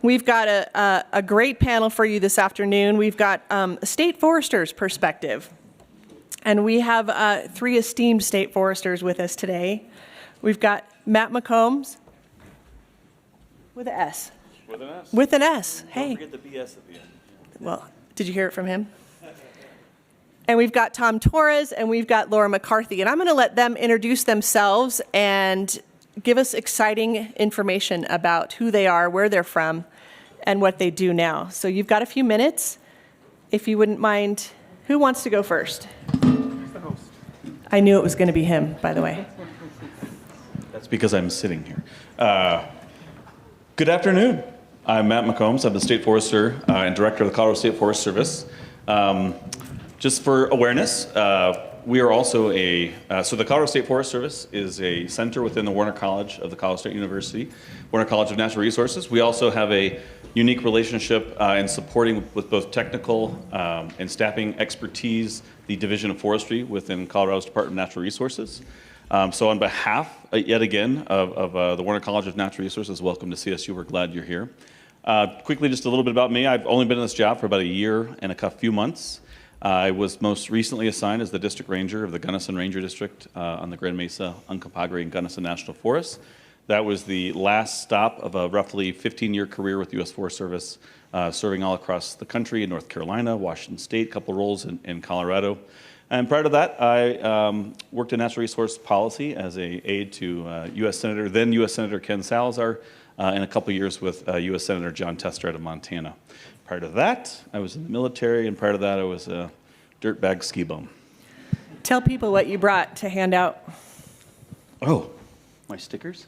We've got a great panel for you this afternoon. We've got a state forester's perspective. And we have 3 esteemed state foresters with us today. We've got Matt McCombs with an S. With an S. With an S. Hey. Don't forget the BS at the end. Well, did you hear it from him? And we've got Tom Torres and we've got Laura McCarthy. And I'm going to let them introduce themselves and give us exciting information about who they are, where they're from, and what they do now. So you've got a few minutes. If you wouldn't mind, who wants to go first? Who's the host? I knew it was going to be him, by the way. That's because I'm sitting here. Good afternoon. I'm Matt McCombs. I'm the State Forester and Director of the Colorado State Forest Service. Just for awareness, we are also so the Colorado State Forest Service is a center within the Warner College of the Colorado State University, Warner College of Natural Resources. We also have a unique relationship in supporting with both technical and staffing expertise, the Division of Forestry within Colorado's Department of Natural Resources. So on behalf, yet again, of the Warner College of Natural Resources, welcome to CSU. We're glad you're here. Quickly, just a little bit about me. I've only been in this job for about a year and a few months. I was most recently assigned as the District Ranger of the Gunnison Ranger District on the Grand Mesa, Uncompahgre, and Gunnison National Forests. That was the last stop of a roughly 15-year career with the U.S. Forest Service, serving all across the country in North Carolina, Washington State, a couple roles in Colorado. And prior to that, I worked in natural resource policy as an aide to U.S. Senator, then U.S. Senator Ken Salazar, and a couple years with U.S. Senator John Tester out of Montana. Prior to that, I was in the military, and prior to that, I was a dirtbag ski bum. Tell people what you brought to hand out. Oh, my stickers?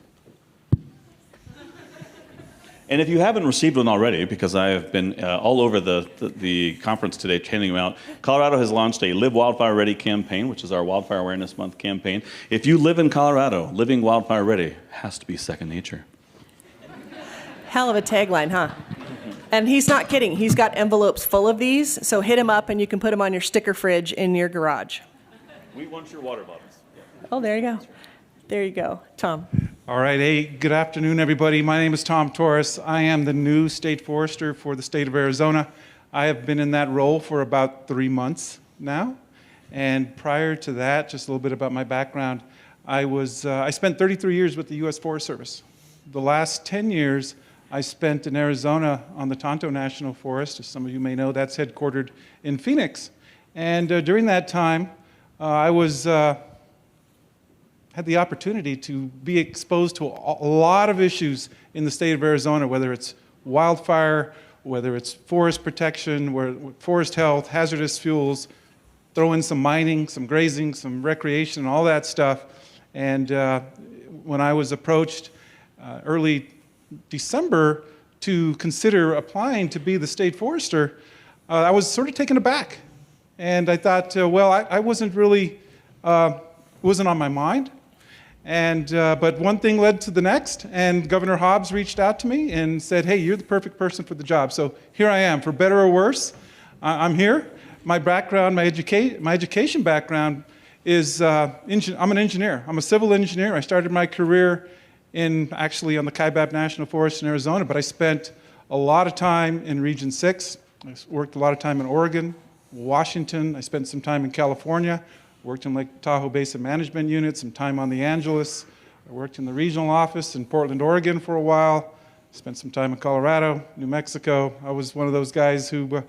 And if you haven't received one already, because I have been all over the conference today handing them out, Colorado has launched a Live Wildfire Ready campaign, which is our Wildfire Awareness Month campaign. If you live in Colorado, living wildfire ready has to be second nature. Hell of a tagline, huh? And he's not kidding. He's got envelopes full of these, so hit him up and you can put them on your sticker fridge in your garage. We want your water bottles. Yeah. Oh, there you go. There you go. Tom. All right. Hey, good afternoon, everybody. My name is Tom Torres. I am the new state forester for the state of Arizona. I have been in that role for about 3 months now. And prior to that, just a little bit about my background, I spent 33 years with the U.S. Forest Service. The last 10 years, I spent in Arizona on the Tonto National Forest. As some of you may know, that's headquartered in Phoenix. And during that time, I had the opportunity to be exposed to a lot of issues in the state of Arizona, whether it's wildfire, whether it's forest protection, forest health, hazardous fuels, throw in some mining, some grazing, some recreation, and all that stuff. And when I was approached early December to consider applying to be the state forester, I was sort of taken aback. And I thought, well, I wasn't really, wasn't on my mind. And, but one thing led to the next, and Governor Hobbs reached out to me and said, hey, you're the perfect person for the job. So here I am, for better or worse, I'm here. My background, my education background is, I'm an engineer. I'm a civil engineer. I started my career actually on the Kaibab National Forest in Arizona, but I spent a lot of time in Region 6. I worked a lot of time in Oregon, Washington. I spent some time in California. Worked in Lake Tahoe Basin Management Unit, some time on the Angeles. I worked in the regional office in Portland, Oregon for a while. Spent some time in Colorado, New Mexico. I was one of those guys who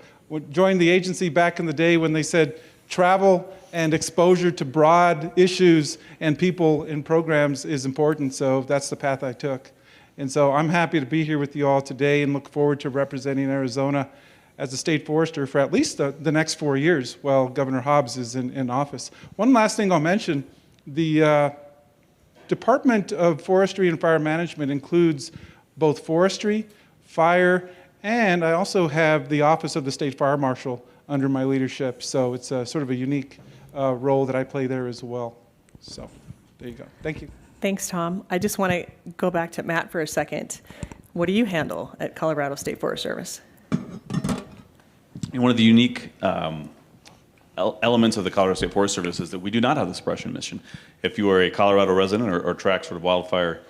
joined the agency back in the day when they said travel and exposure to broad issues and people in programs is important, so that's the path I took. And so I'm happy to be here with you all today and look forward to representing Arizona as a state forester for at least the next 4 years while Governor Hobbs is in office. One last thing I'll mention, the Department of Forestry and Fire Management includes both forestry, fire, and I also have the Office of the State Fire Marshal under my leadership, so it's a sort of a unique role that I play there as well. So there you go. Thank you. Thanks, Tom. I just want to go back to Matt for a second. What do you handle at Colorado State Forest Service? And one of the unique elements of the Colorado State Forest Service is that we do not have the suppression mission. If you are a Colorado resident or track sort of wildfire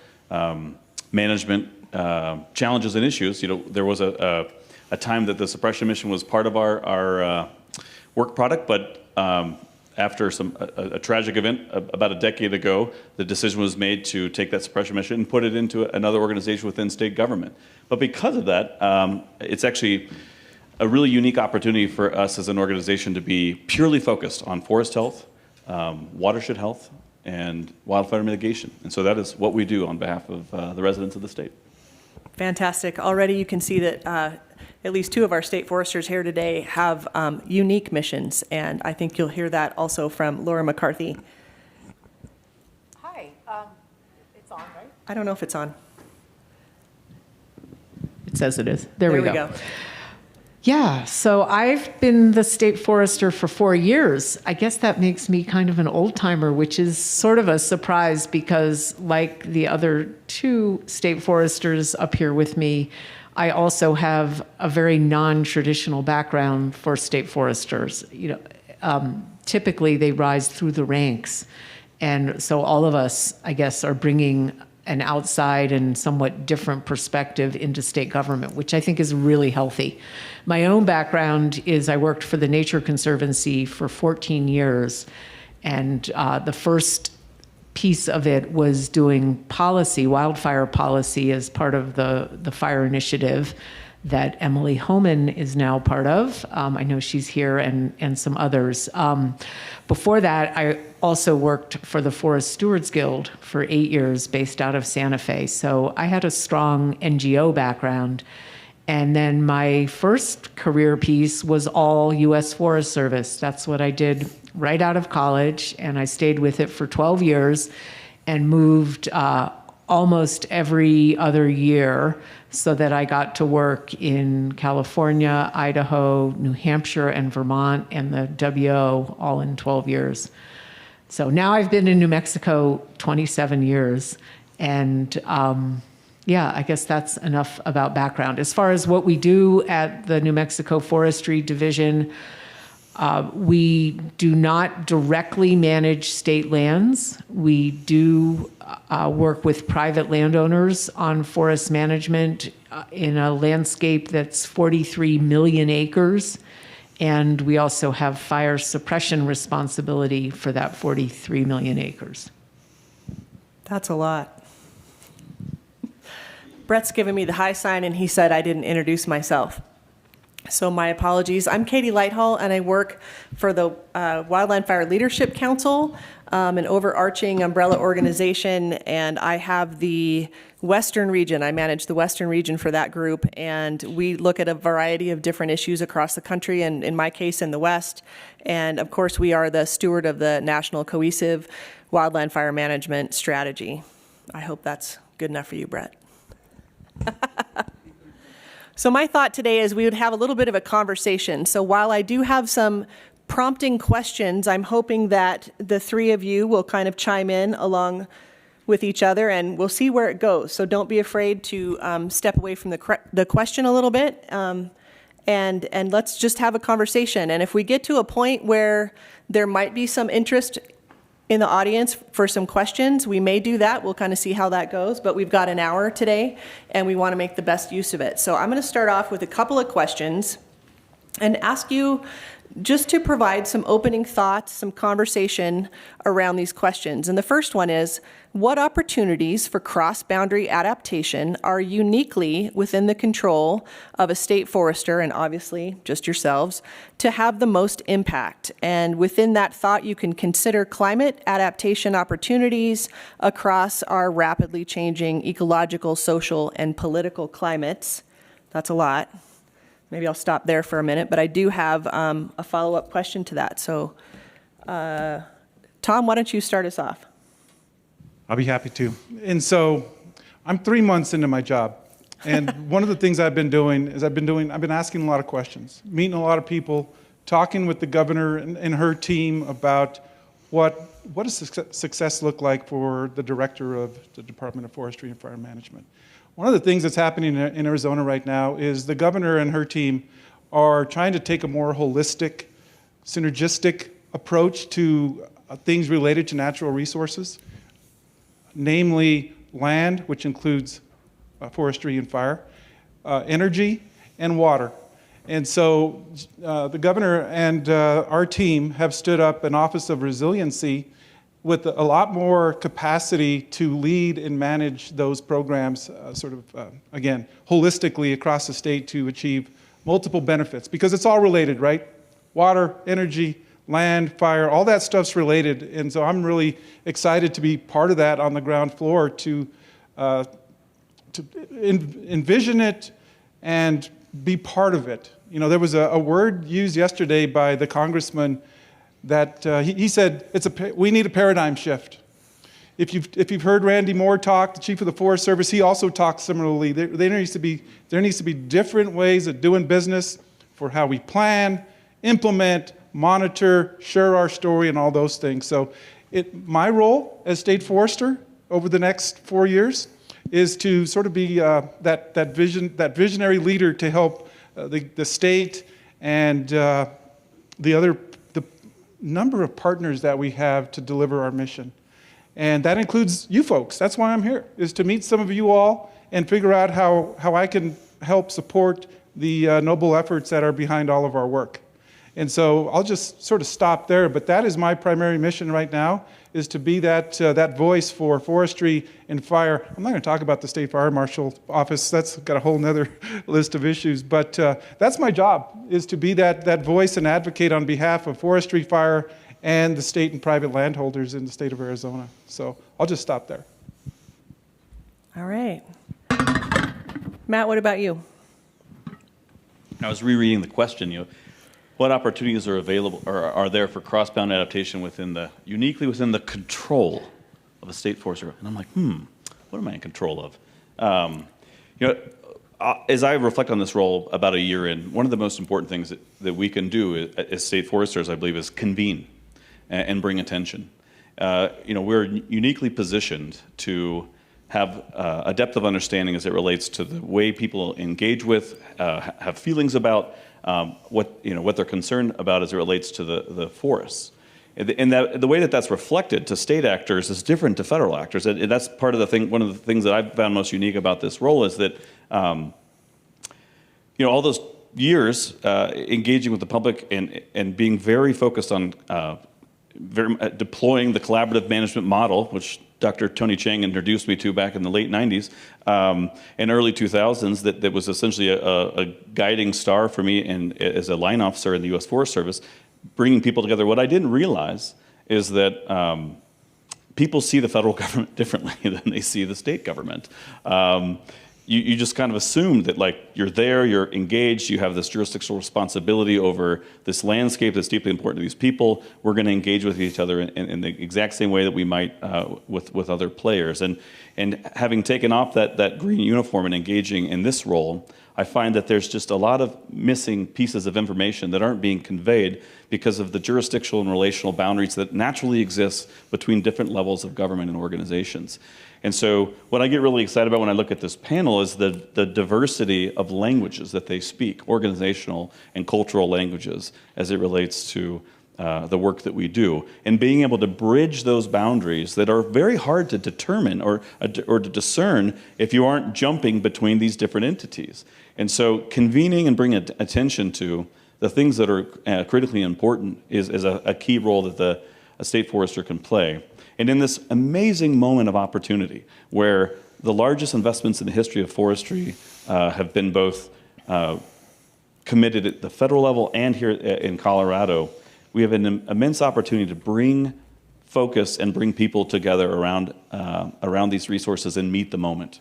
management challenges and issues. There was a time that the suppression mission was part of our work product, but after a tragic event about a decade ago, the decision was made to take that suppression mission and put it into another organization within state government. But because of that, it's actually a really unique opportunity for us as an organization to be purely focused on forest health, watershed health, and wildfire mitigation. And so that is what we do on behalf of the residents of the state. Fantastic. Already you can see that at least two of our state foresters here today have unique missions, and I think you'll hear that also from Laura McCarthy. Hi, it's on, right? I don't know if it's on. It says it is. There we we go. Yeah, so I've been the state forester for 4 years. I guess that makes me kind of an old timer, which is sort of a surprise because, like the other two state foresters up here with me, I also have a very non-traditional background for state foresters. Typically they rise through the ranks, and so all of us, I guess, are bringing an outside and somewhat different perspective into state government, which I think is really healthy. My own background is I worked for the Nature Conservancy for 14 years, and the first piece of it was doing policy, wildfire policy, as part of the fire initiative that Emily Homan is now part of. I know she's here, and some others. Before that, I also worked for the Forest Stewards Guild for 8 years based out of Santa Fe. So I had a strong NGO background. And then my first career piece was all U.S. Forest Service. That's what I did right out of college, and I stayed with it for 12 years and moved almost every other year so that I got to work in California, Idaho, New Hampshire, and Vermont, and the WO all in 12 years. So now I've been in New Mexico 27 years, and yeah, I guess that's enough about background. As far as what we do at the New Mexico Forestry Division, we do not directly manage state lands. We do work with private landowners on forest management in a landscape that's 43 million acres. And we also have fire suppression responsibility for that 43 million acres. That's a lot. Brett's given me the high sign, and he said I didn't introduce myself. So my apologies. I'm Katie Lighthall, and I work for the Wildland Fire Leadership Council, an overarching umbrella organization, and I have the Western region. I manage the Western region for that group, and we look at a variety of different issues across the country, and in my case, in the West. And of course, we are the steward of the National Cohesive Wildland Fire Management Strategy. I hope that's good enough for you, Brett. So my thought today is we would have a little bit of a conversation. So while I do have some prompting questions, I'm hoping that the three of you will kind of chime in along with each other, and we'll see where it goes. So don't be afraid to step away from the question a little bit, and let's just have a conversation. And if we get to a point where there might be some interest in the audience for some questions, we may do that. We'll kind of see how that goes, but we've got an hour today and we want to make the best use of it. So I'm going to start off with a couple of questions and ask you just to provide some opening thoughts, some conversation around these questions. And the first one is, what opportunities for cross-boundary adaptation are uniquely within the control of a state forester, and obviously just yourselves, to have the most impact? And within that thought, you can consider climate adaptation opportunities across our rapidly changing ecological, social, and political climates. That's a lot. Maybe I'll stop there for a minute, but I do have a follow-up question to that. So, Tom, why don't you start us off? I'll be happy to. And so I'm 3 months into my job. And one of the things I've been doing is I've been asking a lot of questions, meeting a lot of people, talking with the governor and her team about what does success look like for the director of the Department of Forestry and Fire Management. One of the things that's happening in Arizona right now is the governor and her team are trying to take a more holistic, synergistic approach to things related to natural resources, namely land, which includes forestry and fire, energy, and water. And so the governor and our team have stood up an Office of Resiliency with a lot more capacity to lead and manage those programs again, holistically across the state to achieve multiple benefits, because it's all related, right? Water, energy, land, fire, all that stuff's related. And so I'm really excited to be part of that on the ground floor to envision it and be part of it. You know, there was a word used yesterday by the congressman that he said we need a paradigm shift. If you've heard Randy Moore talk, the chief of the Forest Service, he also talks similarly. There needs to be different ways of doing business for how we plan, implement, monitor, share our story, and all those things. So my role as state forester over the next 4 years is to sort of be that visionary leader to help the state and the number of partners that we have to deliver our mission. And that includes you folks. That's why I'm here, is to meet some of you all and figure out how I can help support the noble efforts that are behind all of our work. And so I'll just sort of stop there, but that is my primary mission right now, is to be that voice for forestry and fire. I'm not going to talk about the State Fire Marshal Office. That's got a whole nother list of issues, but that's my job, is to be that voice and advocate on behalf of forestry, fire, and the state and private landholders in the state of Arizona. So I'll just stop there. All right. Matt, what about you? I was rereading the question, what opportunities are available or are there for cross-bound adaptation uniquely within the control of a state forester? And I'm like, what am I in control of? As I reflect on this role about a year in, one of the most important things that we can do as state foresters, I believe, is convene and bring attention. We're uniquely positioned to have a depth of understanding as it relates to the way people engage with, have feelings about, what they're concerned about as it relates to the forests. And the way that that's reflected to state actors is different to federal actors. And that's part of the thing. One of the things that I've found most unique about this role is that, all those years engaging with the public and being very focused on deploying the collaborative management model, which Dr. Tony Chang introduced me to back in the late 90s and early 2000s, that was essentially a guiding star for me as a line officer in the U.S. Forest Service, bringing people together. What I didn't realize is that people see the federal government differently than they see the state government. You just kind of assume that, like, you're there, you're engaged, you have this jurisdictional responsibility over this landscape that's deeply important to these people. We're going to engage with each other in the exact same way that we might with other players. And having taken off that green uniform and engaging in this role, I find that there's just a lot of missing pieces of information that aren't being conveyed because of the jurisdictional and relational boundaries that naturally exist between different levels of government and organizations. And so what I get really excited about when I look at this panel is the diversity of languages that they speak, organizational and cultural languages, as it relates to the work that we do, and being able to bridge those boundaries that are very hard to determine or to discern if you aren't jumping between these different entities. And so convening and bringing attention to the things that are critically important is a key role that a state forester can play. And in this amazing moment of opportunity, where the largest investments in the history of forestry have been both committed at the federal level and here in Colorado, we have an immense opportunity to bring focus and bring people together around these resources and meet the moment.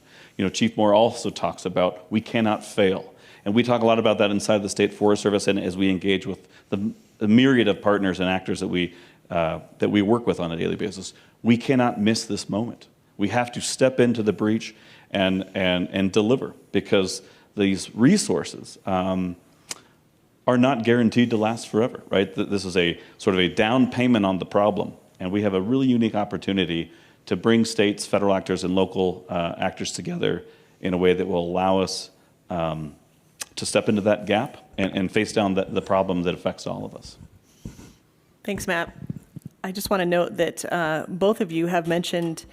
Chief Moore also talks about we cannot fail. And we talk a lot about that inside the State Forest Service and as we engage with the myriad of partners and actors that we work with on a daily basis. We cannot miss this moment. We have to step into the breach and deliver, because these resources are not guaranteed to last forever, right? This is a sort of a down payment on the problem, and we have a really unique opportunity to bring states, federal actors, and local actors together in a way that will allow us to step into that gap and face down the problem that affects all of us. Thanks, Matt. I just want to note that both of you have mentioned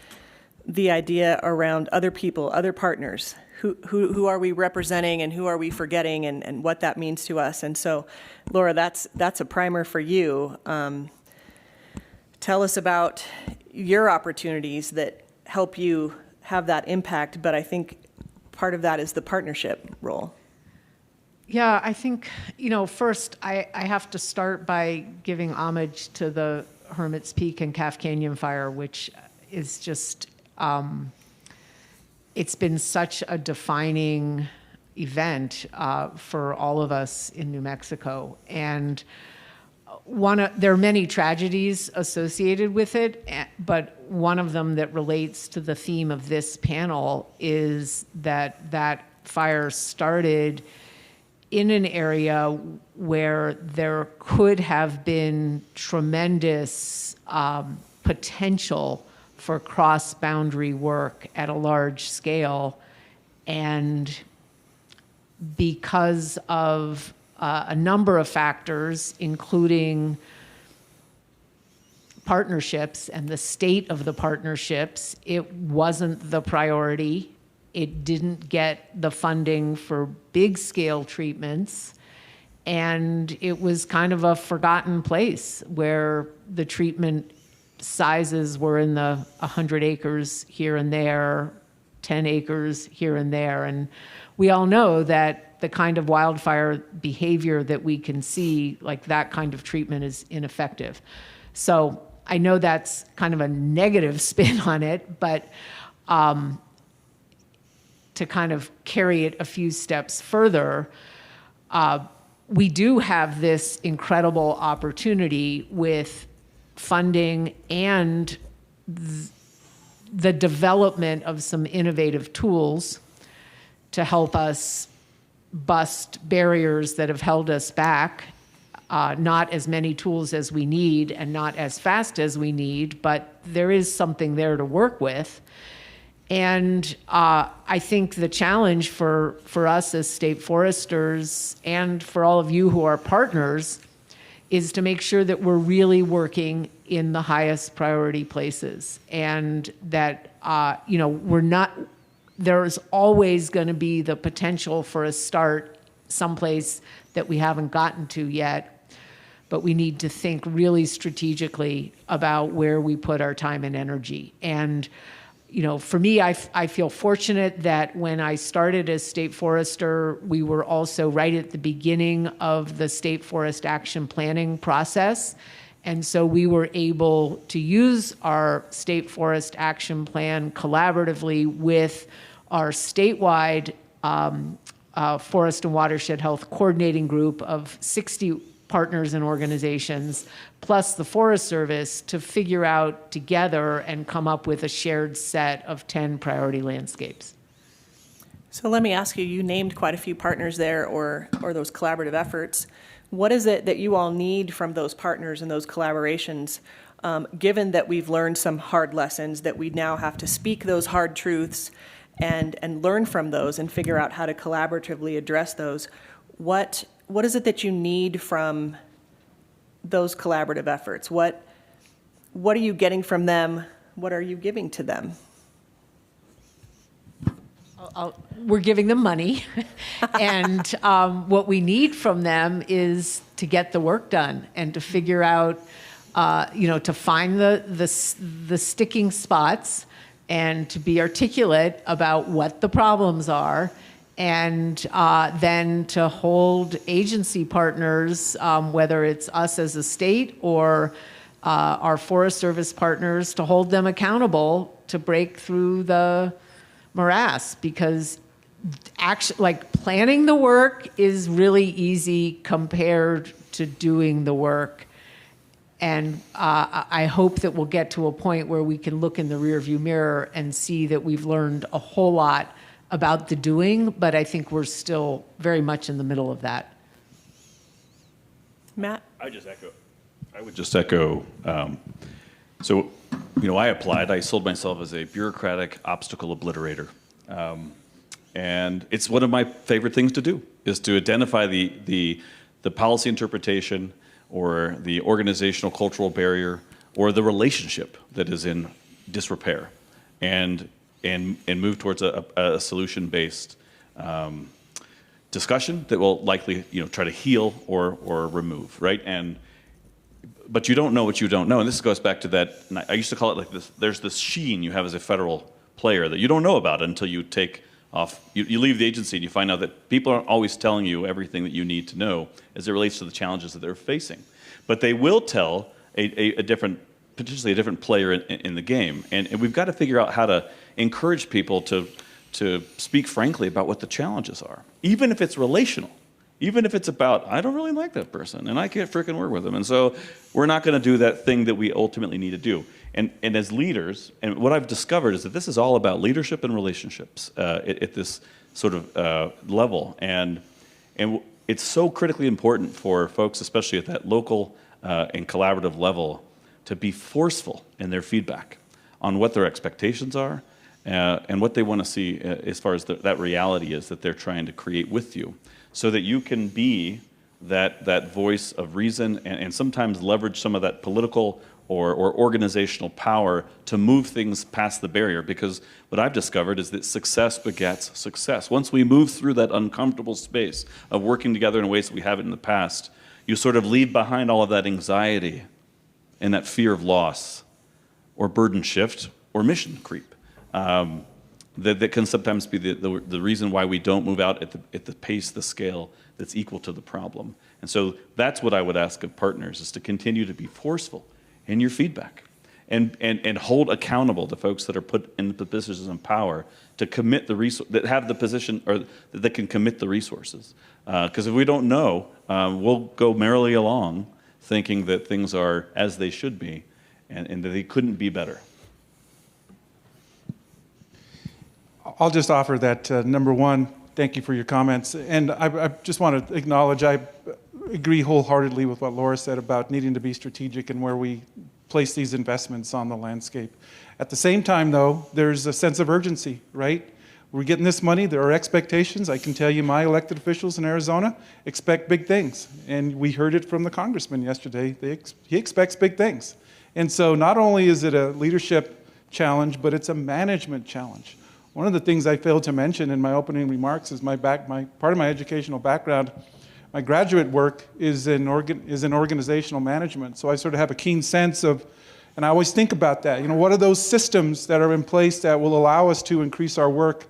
the idea around other people, other partners. Who are we representing and who are we forgetting, and what that means to us. And so, Laura, that's a primer for you. Tell us about your opportunities that help you have that impact, but I think part of that is the partnership role. Yeah, I think, first I have to start by giving homage to the Hermit's Peak and Calf Canyon fire, which is just, it's been such a defining event for all of us in New Mexico. And there are many tragedies associated with it, but one of them that relates to the theme of this panel is that fire started in an area where there could have been tremendous potential for cross-boundary work at a large scale. And because of a number of factors, including partnerships and the state of the partnerships, it wasn't the priority. It didn't get the funding for big-scale treatments. And it was kind of a forgotten place where the treatment sizes were in the 100 acres here and there, 10 acres here and there. And we all know that the kind of wildfire behavior that we can see, like that kind of treatment, is ineffective. So I know that's kind of a negative spin on it, but to kind of carry it a few steps further, we do have this incredible opportunity with funding and the development of some innovative tools to help us bust barriers that have held us back. Not as many tools as we need and not as fast as we need, but there is something there to work with. And I think the challenge for us as state foresters and for all of you who are partners is to make sure that we're really working in the highest priority places, and that there's always going to be the potential for a start someplace that we haven't gotten to yet, but we need to think really strategically about where we put our time and energy. And for me, I feel fortunate that when I started as state forester, we were also right at the beginning of the state forest action planning process. And so we were able to use our state forest action plan collaboratively with our statewide forest and watershed health coordinating group of 60 partners and organizations, plus the Forest Service, to figure out together and come up with a shared set of 10 priority landscapes. So let me ask you, you named quite a few partners there, or those collaborative efforts. What is it that you all need from those partners and those collaborations, given that we've learned some hard lessons, that we now have to speak those hard truths and learn from those and figure out how to collaboratively address those? What is it that you need from those collaborative efforts? What are you getting from them? What are you giving to them? We're giving them money, and what we need from them is to get the work done and to figure out, to find the sticking spots and to be articulate about what the problems are, and then to hold agency partners, whether it's us as a state or our Forest Service partners, to hold them accountable to break through the morass. Because actually, planning the work is really easy compared to doing the work. And I hope that we'll get to a point where we can look in the rearview mirror and see that we've learned a whole lot about the doing, but I think we're still very much in the middle of that. Matt? I would just echo. So, I applied. I sold myself as a bureaucratic obstacle obliterator. And it's one of my favorite things to do, is to identify the policy interpretation or the organizational cultural barrier or the relationship that is in disrepair, and move towards a solution-based discussion that will likely try to heal or remove, right? But you don't know what you don't know, and this goes back to that. And I used to call it like this: there's this sheen you have as a federal player that you don't know about until you take off. You leave the agency and you find out that people aren't always telling you everything that you need to know as it relates to the challenges that they're facing. But they will tell potentially a different player in the game. And we've got to figure out how to encourage people to speak frankly about what the challenges are, even if it's relational. Even if it's about, I don't really like that person, and I can't frickin' work with them. And so we're not going to do that thing that we ultimately need to do. And as leaders, and what I've discovered is that this is all about leadership and relationships at this sort of level. And it's so critically important for folks, especially at that local and collaborative level, to be forceful in their feedback on what their expectations are and what they want to see as far as that reality is that they're trying to create with you, so that you can be that voice of reason and sometimes leverage some of that political or organizational power to move things past the barrier. Because what I've discovered is that success begets success. Once we move through that uncomfortable space of working together in ways that we haven't in the past, you sort of leave behind all of that anxiety and that fear of loss or burden shift or mission creep. That can sometimes be the reason why we don't move out at the pace, the scale that's equal to the problem. And so that's what I would ask of partners, is to continue to be forceful in your feedback and hold accountable the folks that are put in the positions of power to commit that have the position or that can commit the resources. Because if we don't know, we'll go merrily along thinking that things are as they should be and that they couldn't be better. I'll just offer that, number one, thank you for your comments. And I just want to acknowledge, I agree wholeheartedly with what Laura said about needing to be strategic in where we place these investments on the landscape. At the same time, though, there's a sense of urgency, right? We're getting this money, there are expectations. I can tell you my elected officials in Arizona expect big things. And we heard it from the congressman yesterday. He expects big things. And so not only is it a leadership challenge, but it's a management challenge. One of the things I failed to mention in my opening remarks is part of my educational background. My graduate work is in organizational management, so I sort of have a keen sense of, and I always think about that. What are those systems that are in place that will allow us to increase our work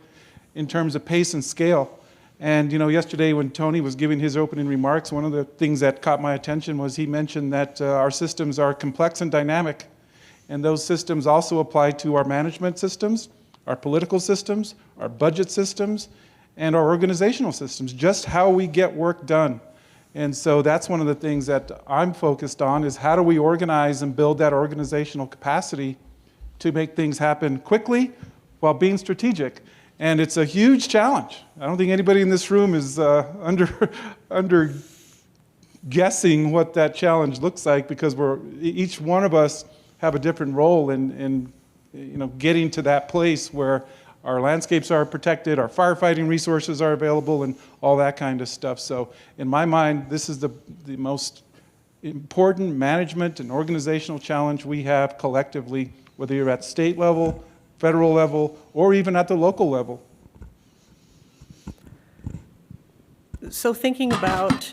in terms of pace and scale? And yesterday when Tony was giving his opening remarks, one of the things that caught my attention was he mentioned that our systems are complex and dynamic, and those systems also apply to our management systems, our political systems, our budget systems, and our organizational systems, just how we get work done. And so that's one of the things that I'm focused on, is how do we organize and build that organizational capacity to make things happen quickly while being strategic. And it's a huge challenge. I don't think anybody in this room is under guessing what that challenge looks like, because each one of us have a different role in getting to that place where our landscapes are protected, our firefighting resources are available, and all that kind of stuff. So in my mind, this is the most important management and organizational challenge we have collectively, whether you're at state level, federal level, or even at the local level. So thinking about,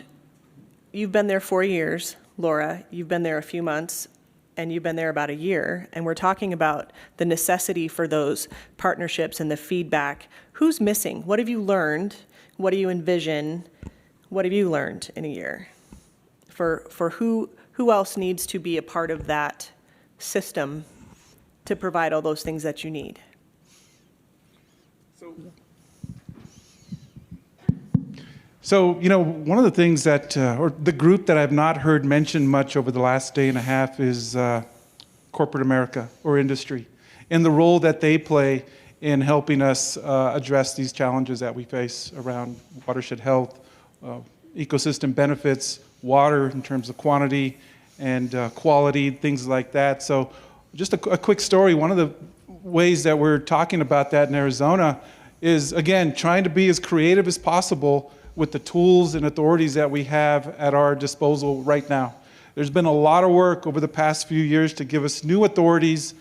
you've been there 4 years, Laura, you've been there a few months, and you've been there about a year, and we're talking about the necessity for those partnerships and the feedback. Who's missing? What have you learned? What do you envision? What have you learned in a year? For who else needs to be a part of that system to provide all those things that you need? So, one of the things that, or the group that I've not heard mentioned much over the last day and a half is corporate America or industry, and the role that they play in helping us address these challenges that we face around watershed health, ecosystem benefits, water in terms of quantity and quality, things like that. So just a quick story. One of the ways that we're talking about that in Arizona is, again, trying to be as creative as possible with the tools and authorities that we have at our disposal right now. There's been a lot of work over the past few years to give us new authorities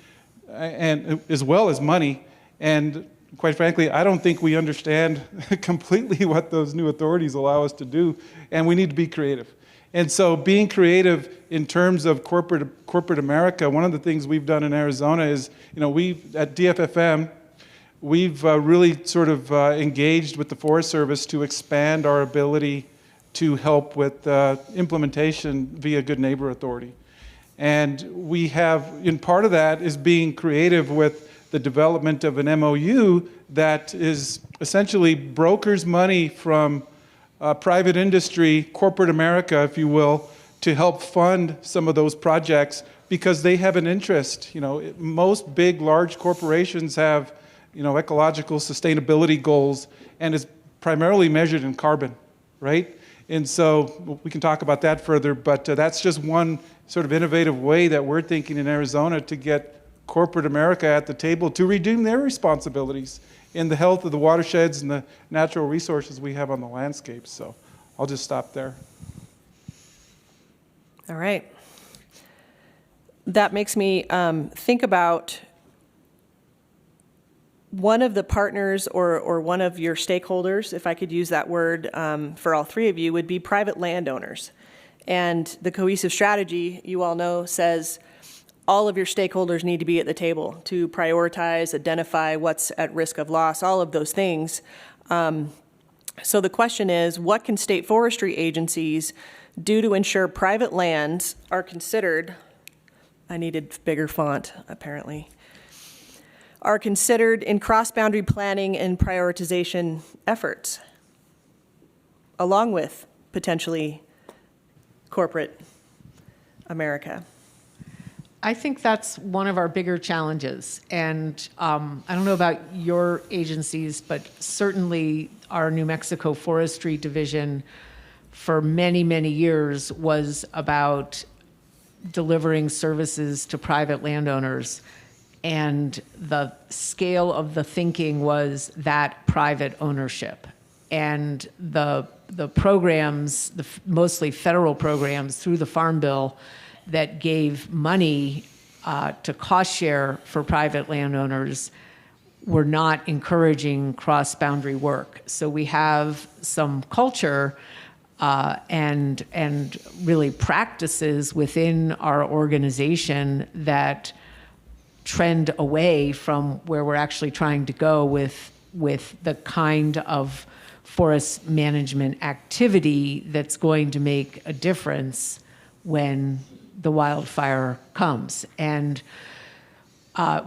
and as well as money. And quite frankly, I don't think we understand completely what those new authorities allow us to do, and we need to be creative. And so being creative in terms of corporate America, one of the things we've done in Arizona is, at DFFM, we've really sort of engaged with the Forest Service to expand our ability to help with implementation via Good Neighbor Authority. And we have, in part of that is being creative with the development of an MOU that is essentially brokers money from private industry, corporate America, if you will, to help fund some of those projects because they have an interest. Most big, large corporations have, ecological sustainability goals, and it's primarily measured in carbon, right? And so we can talk about that further, but that's just one sort of innovative way that we're thinking in Arizona to get corporate America at the table to redeem their responsibilities in the health of the watersheds and the natural resources we have on the landscape. So I'll just stop there. All right. That makes me think about one of the partners or one of your stakeholders, if I could use that word for all three of you, would be private landowners. And the cohesive strategy, you all know, says all of your stakeholders need to be at the table to prioritize, identify what's at risk of loss, all of those things. So the question is, what can state forestry agencies do to ensure private lands are considered, I needed bigger font, apparently, are considered in cross-boundary planning and prioritization efforts, along with potentially corporate America? I think that's one of our bigger challenges. And I don't know about your agencies, but certainly our New Mexico Forestry Division for many, many years was about delivering services to private landowners. And the scale of the thinking was that private ownership. And the programs, mostly federal programs through the Farm Bill, that gave money to cost share for private landowners were not encouraging cross-boundary work. So we have some culture and really practices within our organization that trend away from where we're actually trying to go with the kind of forest management activity that's going to make a difference when the wildfire comes. And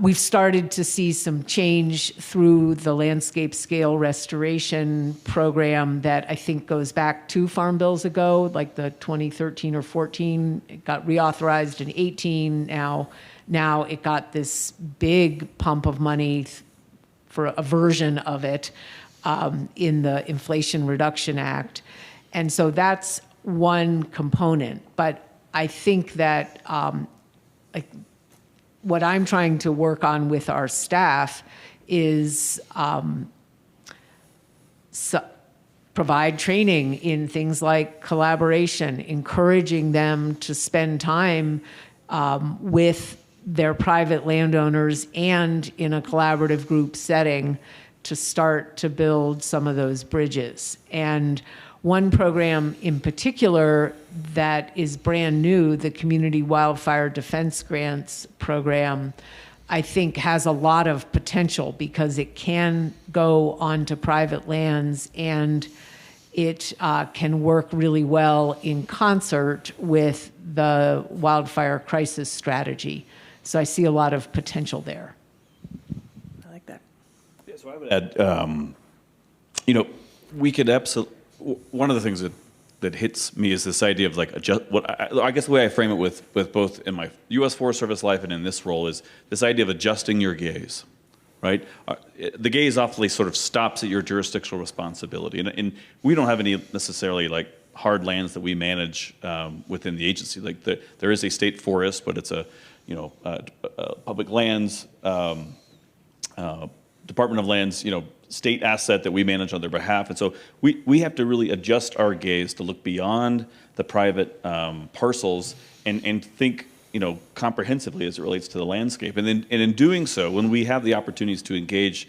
we've started to see some change through the landscape scale restoration program that I think goes back 2 farm bills ago, like the 2013 or 14. It got reauthorized in 18. Now it got this big pump of money for a version of it in the Inflation Reduction Act. And so that's one component. But I think that what I'm trying to work on with our staff is provide training in things like collaboration, encouraging them to spend time with their private landowners and in a collaborative group setting to start to build some of those bridges. And one program in particular that is brand new, the Community Wildfire Defense Grants program, I think has a lot of potential because it can go onto private lands and it can work really well in concert with the wildfire crisis strategy. So I see a lot of potential there. I like that. Yeah, so I would add, we could absolutely, one of the things that hits me is this idea of I guess the way I frame it with both in my U.S. Forest Service life and in this role is this idea of adjusting your gaze, right? The gaze awfully sort of stops at your jurisdictional responsibility, and we don't have any necessarily hard lands that we manage within the agency. There is a state forest, but it's a public lands, Department of Lands, state asset that we manage on their behalf. And so we have to really adjust our gaze to look beyond the private parcels and think comprehensively as it relates to the landscape. And in doing so, when we have the opportunities to engage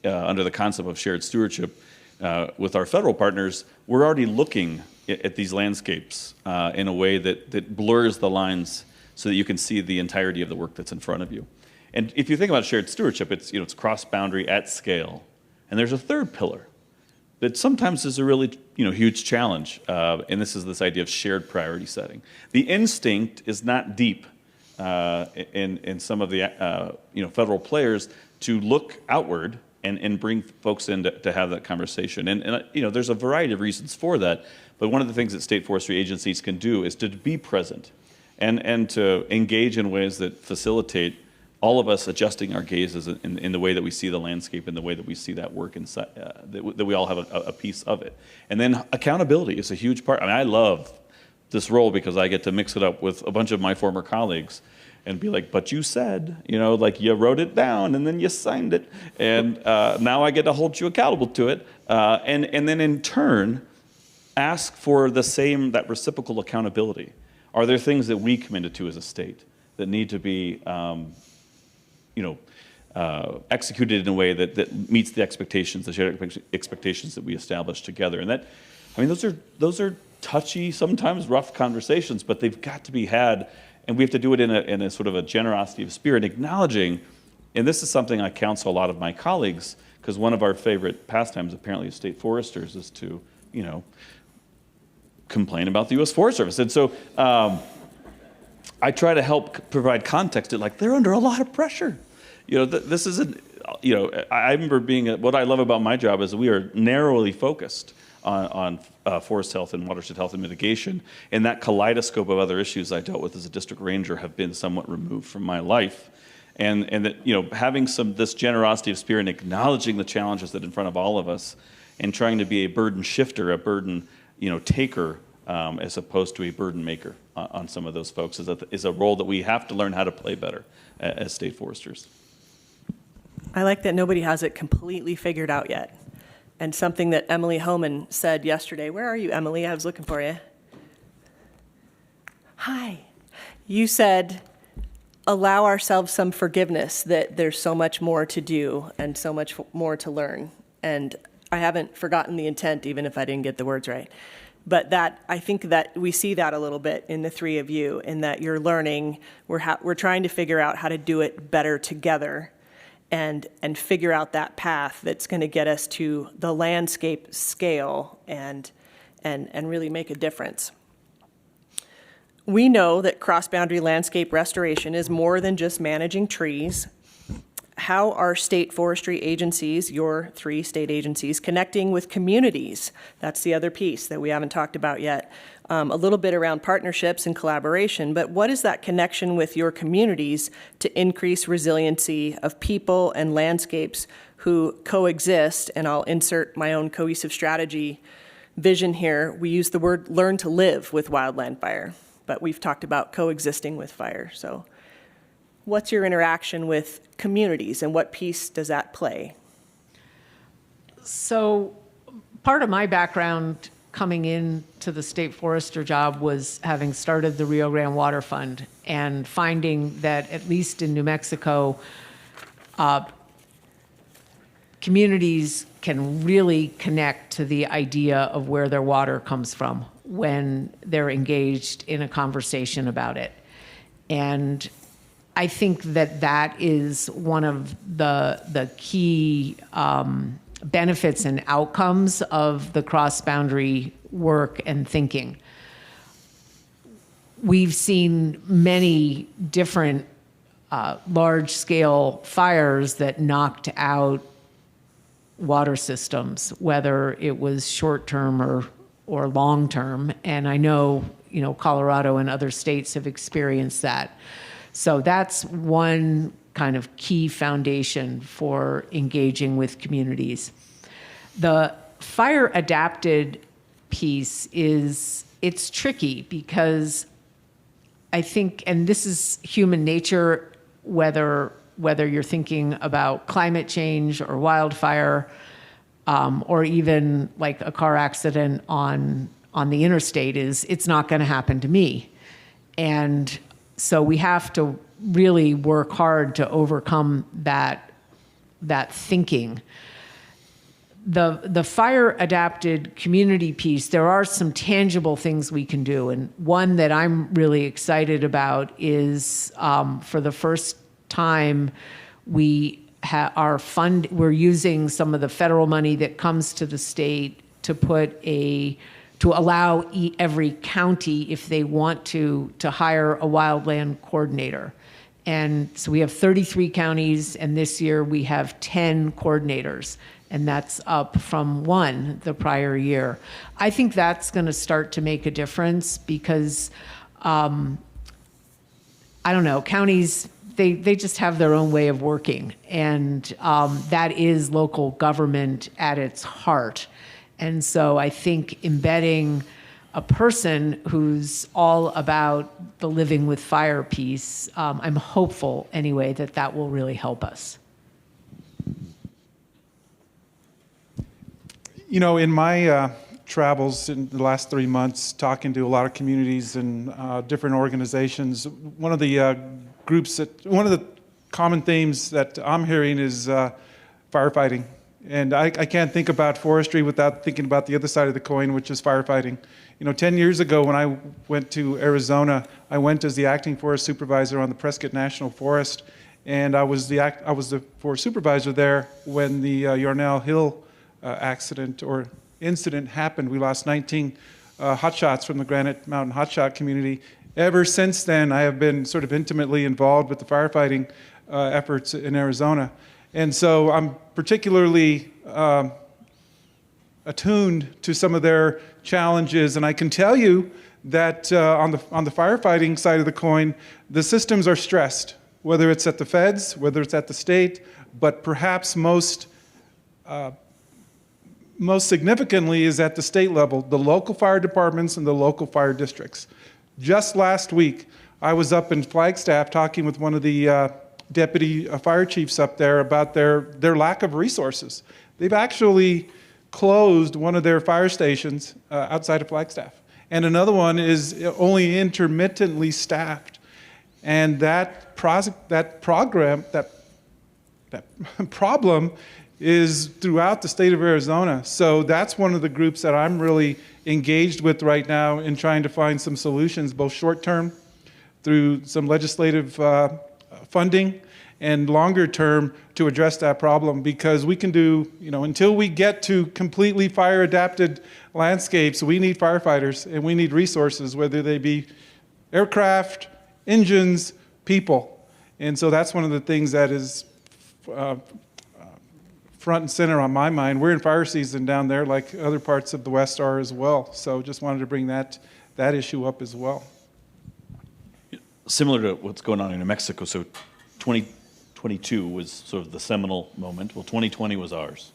under the concept of shared stewardship with our federal partners, we're already looking at these landscapes in a way that blurs the lines so that you can see the entirety of the work that's in front of you. And if you think about shared stewardship, it's cross-boundary at scale. And there's a third pillar that sometimes is a really huge challenge, and this idea of shared priority setting. The instinct is not deep in some of the federal players to look outward and bring folks in to have that conversation. And there's a variety of reasons for that, but one of the things that state forestry agencies can do is to be present and to engage in ways that facilitate all of us adjusting our gazes in the way that we see the landscape and the way that we see that work inside, that we all have a piece of it. And then accountability is a huge part. I mean, I love this role because I get to mix it up with a bunch of my former colleagues and be like, but you said, like you wrote it down and then you signed it. And now I get to hold you accountable to it. And then in turn, ask for that reciprocal accountability. Are there things that we committed to as a state that need to be executed in a way that meets the expectations, the shared expectations that we established together? And those are touchy, sometimes rough conversations, but they've got to be had, and we have to do it in a sort of a generosity of spirit, acknowledging, and this is something I counsel a lot of my colleagues, because one of our favorite pastimes apparently as state foresters is to, complain about the U.S. Forest Service. And so I try to help provide context to they're under a lot of pressure. This isn't, I remember what I love about my job is we are narrowly focused on forest health and watershed health and mitigation. And that kaleidoscope of other issues I dealt with as a district ranger have been somewhat removed from my life. And that, having this generosity of spirit and acknowledging the challenges that are in front of all of us and trying to be a burden shifter, a burden, taker, as opposed to a burden maker on some of those folks is a role that we have to learn how to play better as state foresters. I like that nobody has it completely figured out yet. And something that Emily Homan said yesterday, where are you, Emily? I was looking for you. Hi. You said, allow ourselves some forgiveness that there's so much more to do and so much more to learn. And I haven't forgotten the intent, even if I didn't get the words right. But I think that we see that a little bit in the three of you, in that you're learning, we're trying to figure out how to do it better together and figure out that path that's going to get us to the landscape scale and really make a difference. We know that cross-boundary landscape restoration is more than just managing trees. How are state forestry agencies, your 3 state agencies, connecting with communities? That's the other piece that we haven't talked about yet. A little bit around partnerships and collaboration, but what is that connection with your communities to increase resiliency of people and landscapes who coexist? And I'll insert my own cohesive strategy vision here. We use the word learn to live with wildland fire, but we've talked about coexisting with fire. So what's your interaction with communities and what piece does that play? So part of my background coming into the state forester job was having started the Rio Grande Water Fund and finding that, at least in New Mexico, communities can really connect to the idea of where their water comes from when they're engaged in a conversation about it. And I think that is one of the key benefits and outcomes of the cross-boundary work and thinking. We've seen many different large-scale fires that knocked out water systems, whether it was short-term or long-term. And I know, Colorado and other states have experienced that. So that's one kind of key foundation for engaging with communities. The fire adapted piece it's tricky because I think, and this is human nature, whether you're thinking about climate change or wildfire, or even like a car accident on the interstate, it's not going to happen to me. And So we have to really work hard to overcome that thinking. The fire adapted community piece, there are some tangible things we can do. And one that I'm really excited about is for the first time, we're using some of the federal money that comes to the state to allow every county, if they want to hire a wildland coordinator. And so we have 33 counties, and this year we have 10 coordinators, and that's up from 1 the prior year. I think that's going to start to make a difference because, I don't know, counties, they just have their own way of working, and that is local government at its heart. And so I think embedding a person who's all about the living with fire piece, I'm hopeful anyway that will really help us. You know, in my travels in the last 3 months, talking to a lot of communities and different organizations, one of the common themes that I'm hearing is firefighting. And I can't think about forestry without thinking about the other side of the coin, which is firefighting. You know, 10 years ago when I went to Arizona, I went as the acting forest supervisor on the Prescott National Forest, and I was the forest supervisor there when the Yarnell Hill accident or incident happened. We lost 19 hotshots from the Granite Mountain hotshot community. Ever since then, I have been sort of intimately involved with the firefighting efforts in Arizona. And so I'm particularly attuned to some of their challenges. And I can tell you that on the firefighting side of the coin, the systems are stressed, whether it's at the feds, whether it's at the state, but perhaps most significantly is at the state level, the local fire departments and the local fire districts. Just last week, I was up in Flagstaff talking with one of the deputy fire chiefs up there about their lack of resources. They've actually closed one of their fire stations outside of Flagstaff, and another one is only intermittently staffed. And that problem is throughout the state of Arizona. So that's one of the groups that I'm really engaged with right now in trying to find some solutions, both short-term through some legislative funding and longer term to address that problem, because we can do, until we get to completely fire adapted landscapes, we need firefighters and we need resources, whether they be aircraft, engines, people. And so that's one of the things that is front and center on my mind. We're in fire season down there like other parts of the West are as well. So just wanted to bring that issue up as well. Similar to what's going on in New Mexico, so 2022 was sort of the seminal moment. Well, 2020 was ours,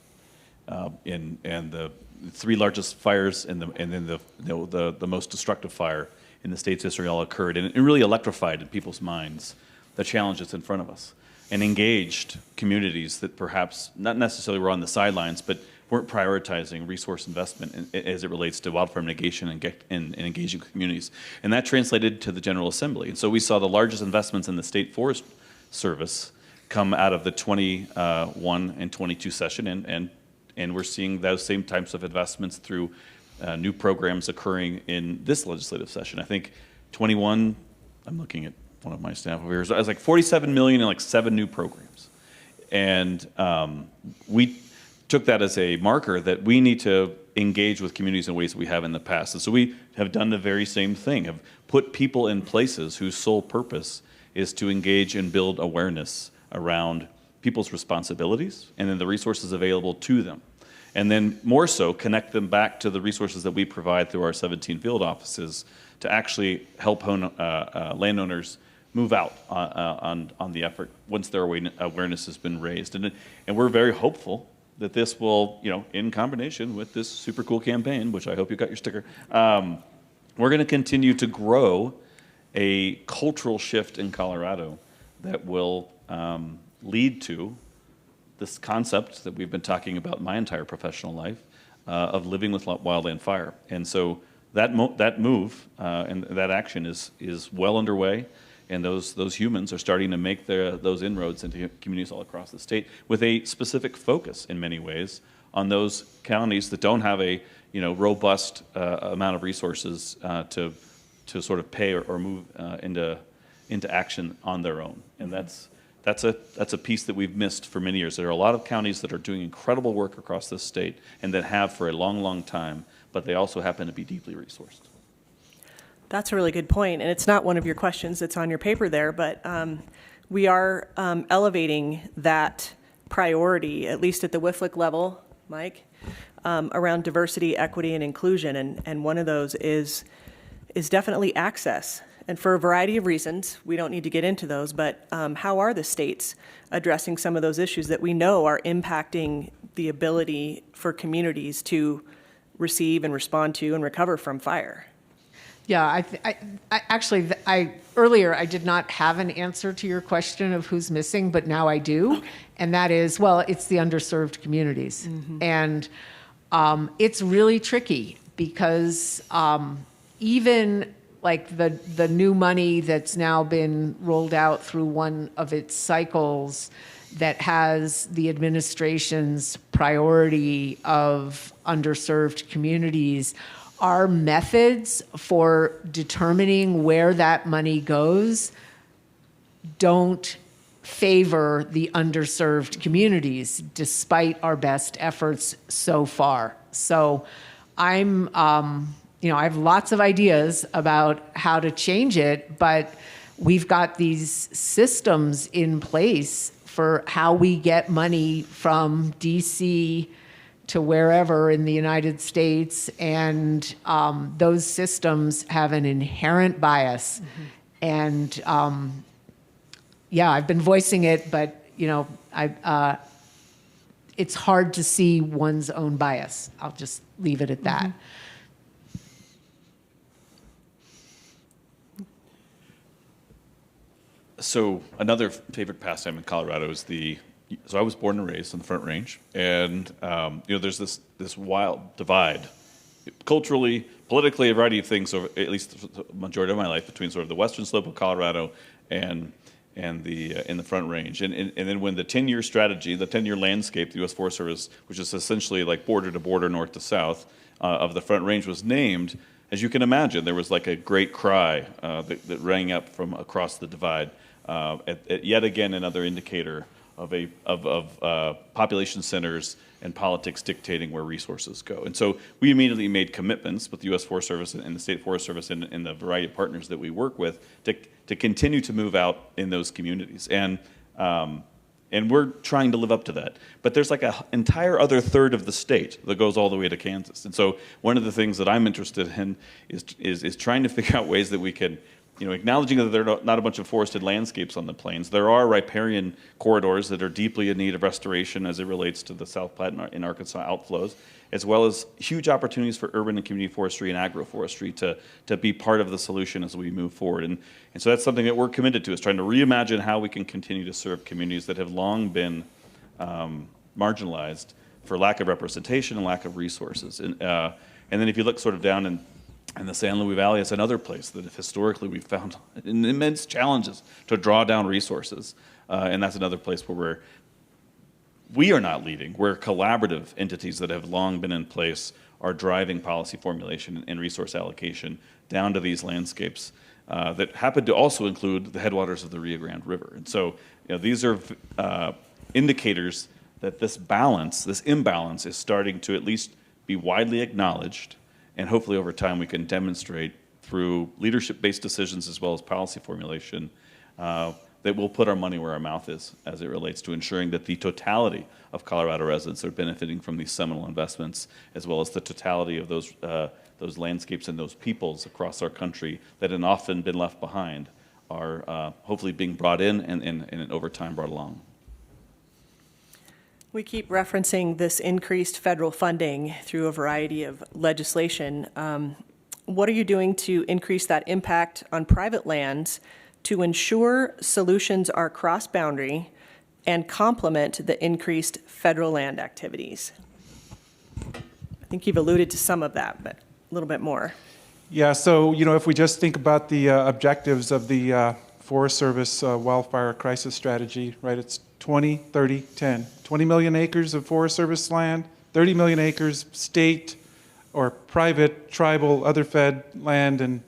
and the 3 largest fires and then the most destructive fire in the state's history all occurred, and it really electrified in people's minds the challenges in front of us, and engaged communities that perhaps not necessarily were on the sidelines, but weren't prioritizing resource investment as it relates to wildfire mitigation and engaging communities. And that translated to the General Assembly. And so we saw the largest investments in the State Forest Service come out of the 21 and 22 session, and we're seeing those same types of investments through new programs occurring in this legislative session. I think 21, I'm looking at one of my staff over here, so it was like 47 million and like 7 new programs. And we took that as a marker that we need to engage with communities in ways that we have in the past. And so we have done the very same thing, have put people in places whose sole purpose is to engage and build awareness around people's responsibilities and then the resources available to them. And then more so, connect them back to the resources that we provide through our 17 field offices to actually help landowners move out on the effort once their awareness has been raised. And we're very hopeful that this will, in combination with this super cool campaign, which I hope you got your sticker, we're going to continue to grow a cultural shift in Colorado that will lead to this concept that we've been talking about my entire professional life of living with wildland fire. And so that move and that action is well underway. And those humans are starting to make those inroads into communities all across the state with a specific focus in many ways on those counties that don't have a robust amount of resources to sort of pay or move into action on their own. And that's a piece that we've missed for many years. There are a lot of counties that are doing incredible work across this state and that have for a long, long time, but they also happen to be deeply resourced. That's a really good point, and it's not one of your questions that's on your paper there, but we are elevating that priority, at least at the WIFLC level, Mike, around diversity, equity, and inclusion, and one of those is definitely access. And for a variety of reasons, we don't need to get into those, but how are the states addressing some of those issues that we know are impacting the ability for communities to receive and respond to and recover from fire? Yeah, earlier I did not have an answer to your question of who's missing, but now I do. Okay. And that is, well, it's the underserved communities. Mm-hmm. And it's really tricky because even like the new money that's now been rolled out through one of its cycles that has the administration's priority of underserved communities, our methods for determining where that money goes don't favor the underserved communities, despite our best efforts so far. So I have lots of ideas about how to change it, but we've got these systems in place for how we get money from DC to wherever in the United States, and those systems have an inherent bias. Mm-hmm. And I've been voicing it, but it's hard to see one's own bias. I'll just leave it at that. Mm-hmm. So another favorite pastime in Colorado is so I was born and raised on the Front Range, and there's this wild divide, culturally, politically, a variety of things, over at least the majority of my life, between sort of the western slope of Colorado and the in the Front Range, and then when the 10-year strategy, the 10-year landscape, the U.S. Forest Service, which is essentially like border to border, north to south, of the Front Range, was named. As you can imagine, there was like a great cry that rang up from across the divide. At yet again another indicator of population centers and politics dictating where resources go. And so we immediately made commitments with the U.S. Forest Service and the State Forest Service and the variety of partners that we work with to continue to move out in those communities. And we're trying to live up to that. But there's like an entire other third of the state that goes all the way to Kansas. And so one of the things that I'm interested in is trying to figure out ways that we can, acknowledging that there are not a bunch of forested landscapes on the plains, there are riparian corridors that are deeply in need of restoration as it relates to the South Platte and Arkansas outflows, as well as huge opportunities for urban and community forestry and agroforestry to be part of the solution as we move forward. And so that's something that we're committed to, is trying to reimagine how we can continue to serve communities that have long been marginalized for lack of representation and lack of resources. And then if you look sort of down in the San Luis Valley, it's another place that historically we've found immense challenges to draw down resources. And that's another place where we are not leading, where collaborative entities that have long been in place are driving policy formulation and resource allocation down to these landscapes that happen to also include the headwaters of the Rio Grande River. And so these are indicators that this imbalance is starting to at least be widely acknowledged. And hopefully over time we can demonstrate through leadership-based decisions as well as policy formulation that we'll put our money where our mouth is as it relates to ensuring that the totality of Colorado residents are benefiting from these seminal investments, as well as the totality of those landscapes and those peoples across our country that have often been left behind are hopefully being brought in and over time brought along. We keep referencing this increased federal funding through a variety of legislation. What are you doing to increase that impact on private lands to ensure solutions are cross-boundary and complement the increased federal land activities? I think you've alluded to some of that, but a little bit more. Yeah, so if we just think about the objectives of the Forest Service wildfire crisis strategy, right? It's 20, 30, 10. 20 million acres of Forest Service land, 30 million acres state or private, tribal, other fed land, and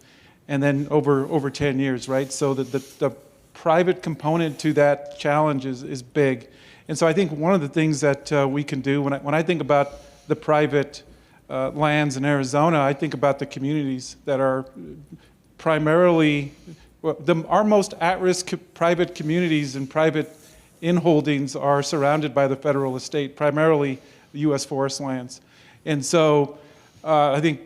then over 10 years, right? So the private component to that challenge is big. And so I think one of the things that we can do, when I think about the private lands in Arizona, I think about the communities that are primarily, our most at-risk private communities and private inholdings are surrounded by the federal estate, primarily the U.S. forest lands. And so I think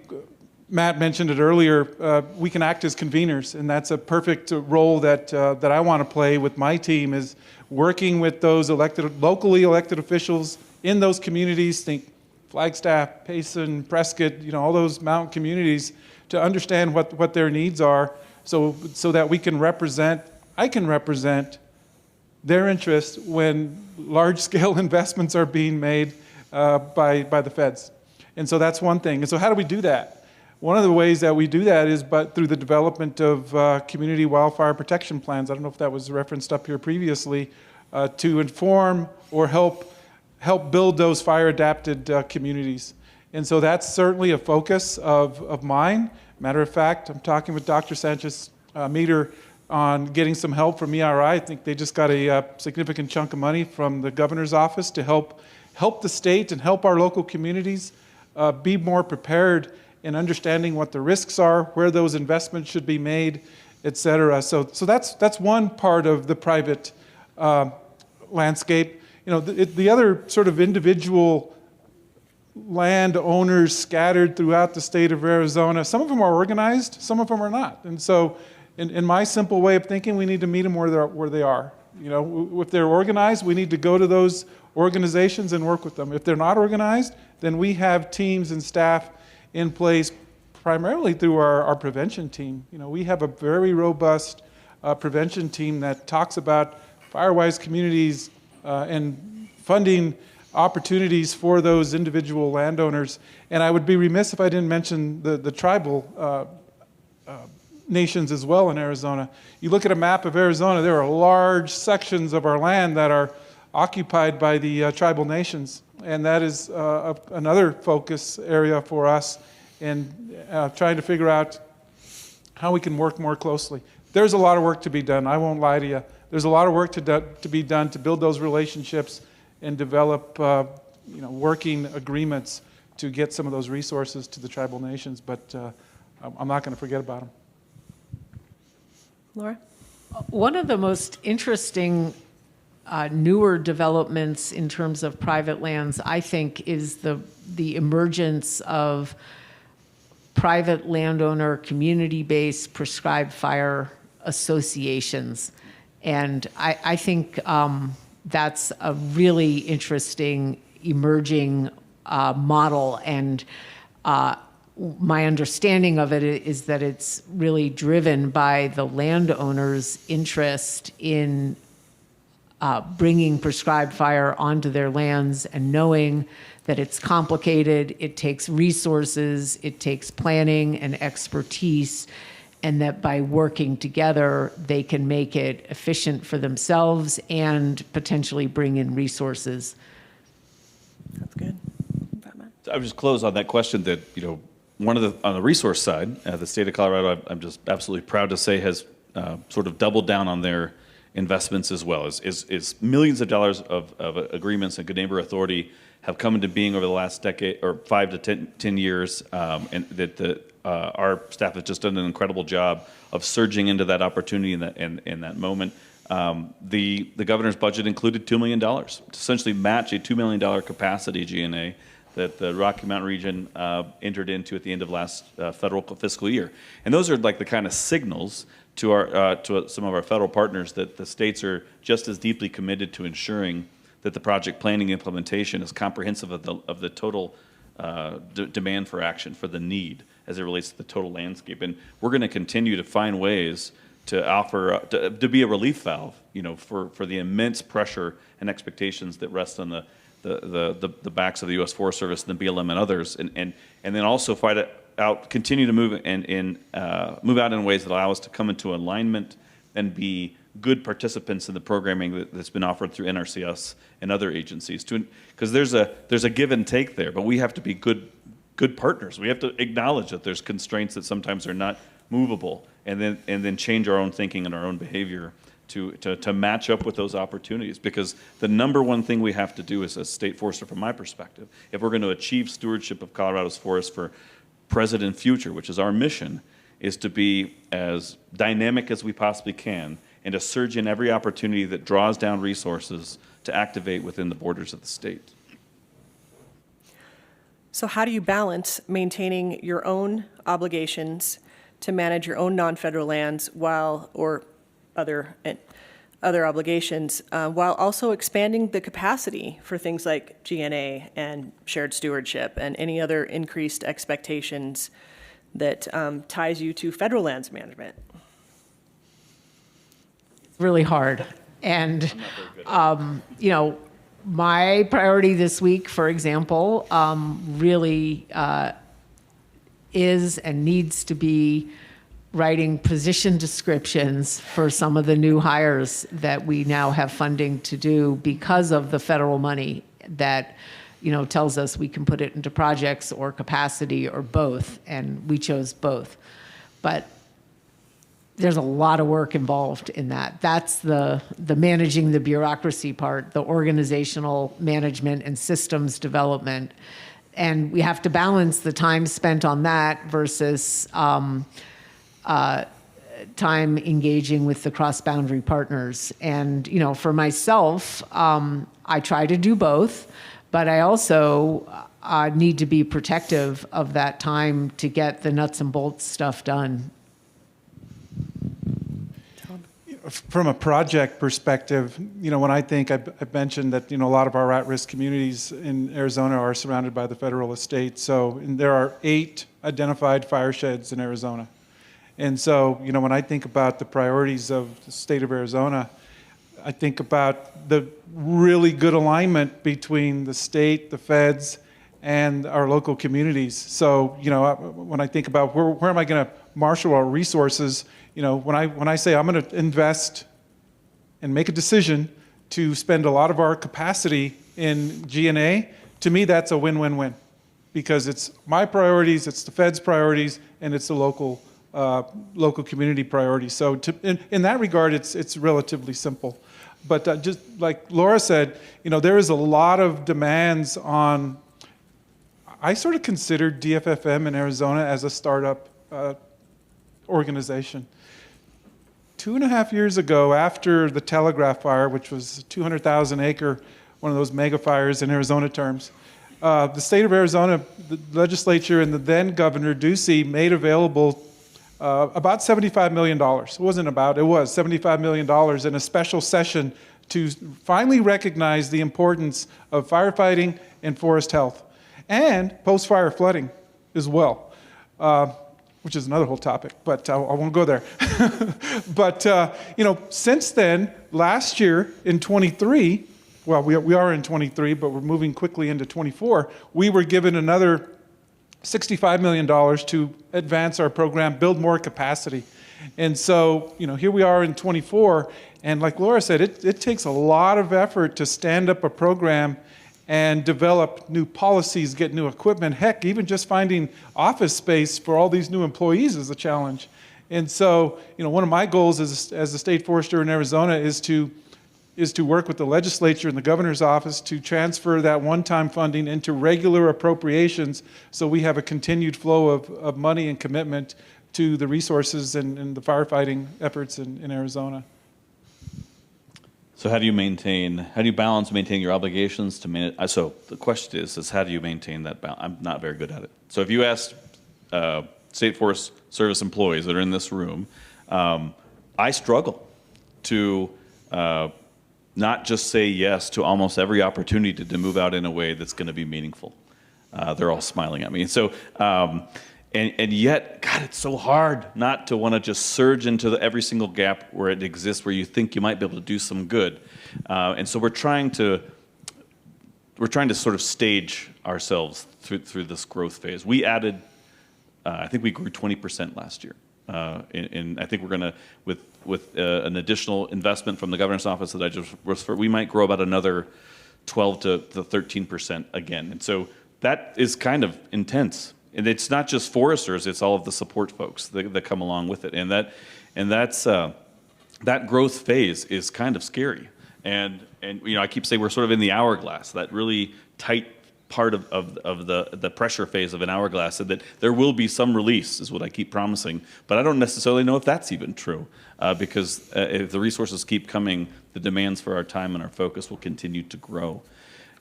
Matt mentioned it earlier, we can act as conveners, and that's a perfect role that I want to play with my team, is working with those locally elected officials in those communities, think Flagstaff, Payson, Prescott, all those mountain communities, to understand what their needs are, so that I can represent their interests when large-scale investments are being made by the feds. And so that's one thing. And so how do we do that? One of the ways that we do that is through the development of community wildfire protection plans. I don't know if that was referenced up here previously, to inform or help build those fire-adapted communities. And so that's certainly a focus of mine. Matter of fact, I'm talking with Dr. Sanchez Meter on getting some help from ERI. I think they just got a significant chunk of money from the governor's office to help the state and help our local communities be more prepared in understanding what the risks are, where those investments should be made, et cetera. So that's one part of the private landscape. The other sort of individual landowners scattered throughout the state of Arizona, some of them are organized, some of them are not. And so in my simple way of thinking, we need to meet them where they are. If they're organized, we need to go to those organizations and work with them. If they're not organized, then we have teams and staff in place primarily through our prevention team. We have a very robust prevention team that talks about fire-wise communities and funding opportunities for those individual landowners. And I would be remiss if I didn't mention the tribal nations as well in Arizona. You look at a map of Arizona, there are large sections of our land that are occupied by the tribal nations. And that is another focus area for us in trying to figure out how we can work more closely. There's a lot of work to be done. I won't lie to you. There's a lot of work to be done to build those relationships and develop working agreements to get some of those resources to the tribal nations. But I'm not going to forget about them. Laura? One of the most interesting newer developments in terms of private lands, I think, is the emergence of private landowner, community-based prescribed fire associations. And I think that's a really interesting emerging model. And my understanding of it is that it's really driven by the landowner's interest in bringing prescribed fire onto their lands and knowing that it's complicated, it takes resources, it takes planning and expertise, and that by working together, they can make it efficient for themselves and potentially bring in resources. That's good. I would just close on that question that, on the resource side, the state of Colorado, I'm just absolutely proud to say, has sort of doubled down on their investments as well. Is millions of dollars of agreements and Good Neighbor Authority have come into being over the last decade or 5 to 10 years, and that our staff has just done an incredible job of surging into that opportunity in that moment. The governor's budget included $2 million to essentially match a $2 million capacity GNA that the Rocky Mountain region entered into at the end of last federal fiscal year. And those are like the kind of signals to some of our federal partners that the states are just as deeply committed to ensuring that the project planning implementation is comprehensive of the total demand for action, for the need as it relates to the total landscape. And we're going to continue to find ways to offer, to be a relief valve, for the immense pressure and expectations that rest on the backs of the U.S. Forest Service and the BLM and others, and then also continue to move out in ways that allow us to come into alignment and be good participants in the programming that's been offered through NRCS and other agencies. Because there's a give and take there, but we have to be good partners. We have to acknowledge that there's constraints that sometimes are not movable, and then change our own thinking and our own behavior to match up with those opportunities. Because the number one thing we have to do as a state forester, from my perspective, if we're going to achieve stewardship of Colorado's forests for present and future, which is our mission, is to be as dynamic as we possibly can and to surge in every opportunity that draws down resources to activate within the borders of the state. So how do you balance maintaining your own obligations to manage your own non-federal lands or other obligations, while also expanding the capacity for things like GNA and shared stewardship and any other increased expectations that ties you to federal lands management? It's really hard. And, my priority this week, for example, really is and needs to be writing position descriptions for some of the new hires that we now have funding to do because of the federal money that, tells us we can put it into projects or capacity or both, and we chose both. But there's a lot of work involved in that. That's the managing the bureaucracy part, the organizational management and systems development. And we have to balance the time spent on that versus time engaging with the cross-boundary partners. And, for myself, I try to do both, but I also need to be protective of that time to get the nuts and bolts stuff done. From a project perspective, when I think, I've mentioned that, a lot of our at-risk communities in Arizona are surrounded by the federal estate. So there are 8 identified fire sheds in Arizona. And so, when I think about the priorities of the state of Arizona, I think about the really good alignment between the state, the feds, and our local communities. So, when I think about where am I going to marshal our resources, when I say I'm going to invest and make a decision to spend a lot of our capacity in GNA, to me that's a win-win-win, because it's my priorities, it's the Fed's priorities, and it's the local community priorities. So in that regard, it's relatively simple. But just like Laura said, there is a lot of demands on. I sort of consider DFFM in Arizona as a startup organization. 2.5 years ago, after the Telegraph fire, which was 200,000 acre, one of those mega fires in Arizona terms, the state of Arizona, the legislature and the then Governor Ducey made available about $75 million. It was $75 million in a special session to finally recognize the importance of firefighting and forest health and post-fire flooding as well. Which is another whole topic, but I won't go there. But, since then, last year in 23, well, we are in 23, but we're moving quickly into 24, we were given another $65 million to advance our program, build more capacity. And so, here we are in 24, and like Laura said, it takes a lot of effort to stand up a program and develop new policies, get new equipment. Heck, even just finding office space for all these new employees is a challenge. And so, one of my goals as a state forester in Arizona is to work with the legislature and the governor's office to transfer that one-time funding into regular appropriations so we have a continued flow of money and commitment to the resources and the firefighting efforts in Arizona. So how do you balance maintaining your obligations to manage? So the question is how do you maintain that balance? I'm not very good at it. So if you asked State Forest Service employees that are in this room, I struggle to not just say yes to almost every opportunity to move out in a way that's going to be meaningful. They're all smiling at me. So, and yet, God, it's so hard not to want to just surge into every single gap where it exists, where you think you might be able to do some good. And so we're trying to sort of stage ourselves through this growth phase. We added, I think we grew 20% last year. And I think we're going to, with an additional investment from the governor's office that I just referred, we might grow about another 12 to 13% again. And so that is kind of intense. And it's not just foresters; it's all of the support folks that come along with it. And that growth phase is kind of scary. And I keep saying we're sort of in the hourglass, that really tight part of the pressure phase of an hourglass, and that there will be some release, is what I keep promising. But I don't necessarily know if that's even true, because if the resources keep coming, the demands for our time and our focus will continue to grow.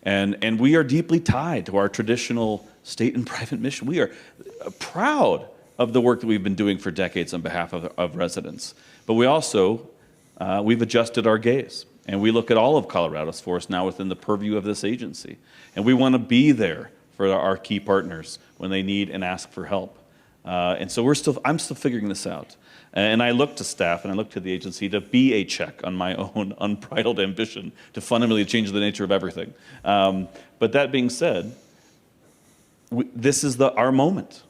And we are deeply tied to our traditional state and private mission. We are proud of the work that we've been doing for decades on behalf of residents. But we also, we've adjusted our gaze. And we look at all of Colorado's forests now within the purview of this agency. And we want to be there for our key partners when they need and ask for help. And so I'm still figuring this out. And I look to staff and I look to the agency to be a check on my own unbridled ambition to fundamentally change the nature of everything. But that being said, this is our moment.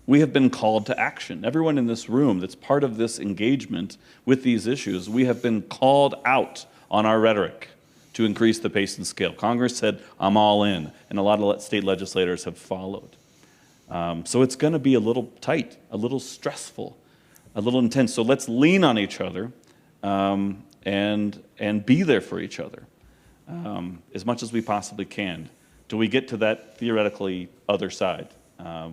We have been called to action. Everyone in this room that's part of this engagement with these issues, we have been called out on our rhetoric to increase the pace and scale. Congress said, I'm all in, and a lot of state legislators have followed. So it's going to be a little tight, a little stressful, a little intense. So let's lean on each other and be there for each other as much as we possibly can till we get to that theoretically other side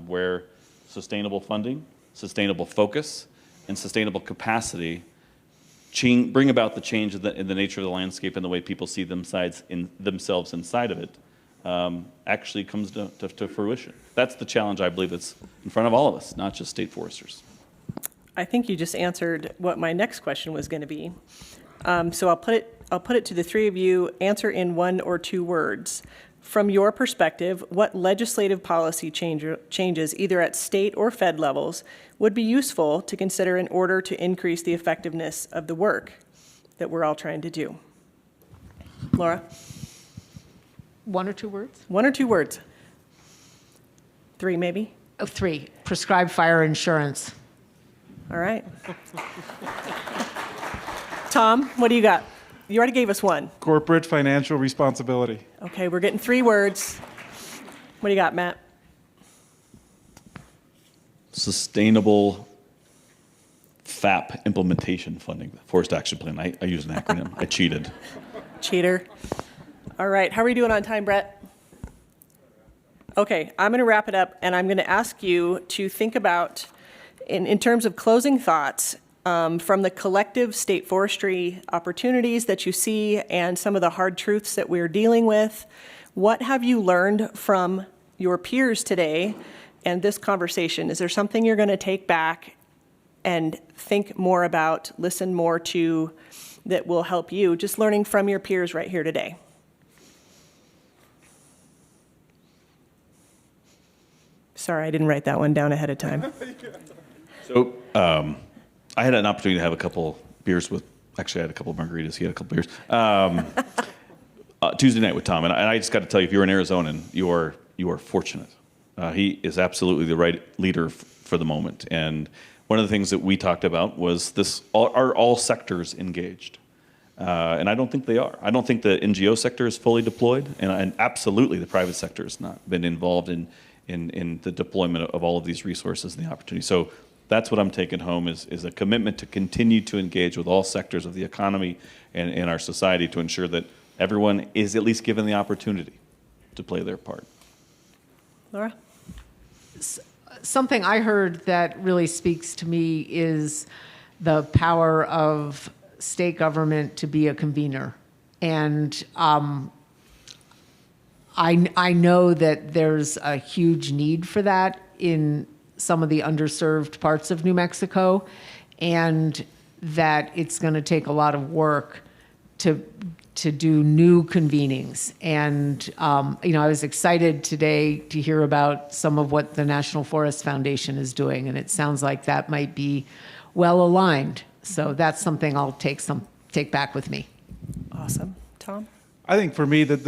where sustainable funding, sustainable focus, and sustainable capacity bring about the change in the nature of the landscape and the way people see themselves inside of it actually comes to fruition. That's the challenge I believe that's in front of all of us, not just state foresters. I think you just answered what my next question was going to be. So I'll put it to the three of you. Answer in 1 or 2 words. From your perspective, what legislative policy changes, either at state or Fed levels, would be useful to consider in order to increase the effectiveness of the work that we're all trying to do? Laura? 1 or 2 words? 1 or 2 words. 3 maybe? 3. Prescribed fire insurance. All right. Tom, what do you got? You already gave us 1. Corporate financial responsibility. Okay, we're getting 3 words. What do you got, Matt? Sustainable FAP implementation funding, Forest Action Plan. I used an acronym. I cheated. Cheater. All right, how are we doing on time, Brett? Okay, I'm going to wrap it up, and I'm going to ask you to think about, in terms of closing thoughts, from the collective state forestry opportunities that you see and some of the hard truths that we're dealing with, what have you learned from your peers today and this conversation? Is there something you're going to take back and think more about, listen more to, that will help you, just learning from your peers right here today? Sorry, I didn't write that one down ahead of time. So I had an opportunity to have a couple beers with, actually I had a couple of margaritas, he had a couple beers, Tuesday night with Tom. And I just got to tell you, if you're an Arizonan, you are fortunate. He is absolutely the right leader for the moment. And one of the things that we talked about was are all sectors engaged? And I don't think they are. I don't think the NGO sector is fully deployed, and absolutely the private sector has not been involved in the deployment of all of these resources and the opportunity. So that's what I'm taking home is a commitment to continue to engage with all sectors of the economy and our society to ensure that everyone is at least given the opportunity to play their part. Laura? Something I heard that really speaks to me is the power of state government to be a convener. And I know that there's a huge need for that in some of the underserved parts of New Mexico, and that it's going to take a lot of work to do new convenings. And I was excited today to hear about some of what the National Forest Foundation is doing, and it sounds like that might be well aligned. So that's something I'll take back with me. Awesome. Tom? I think for me that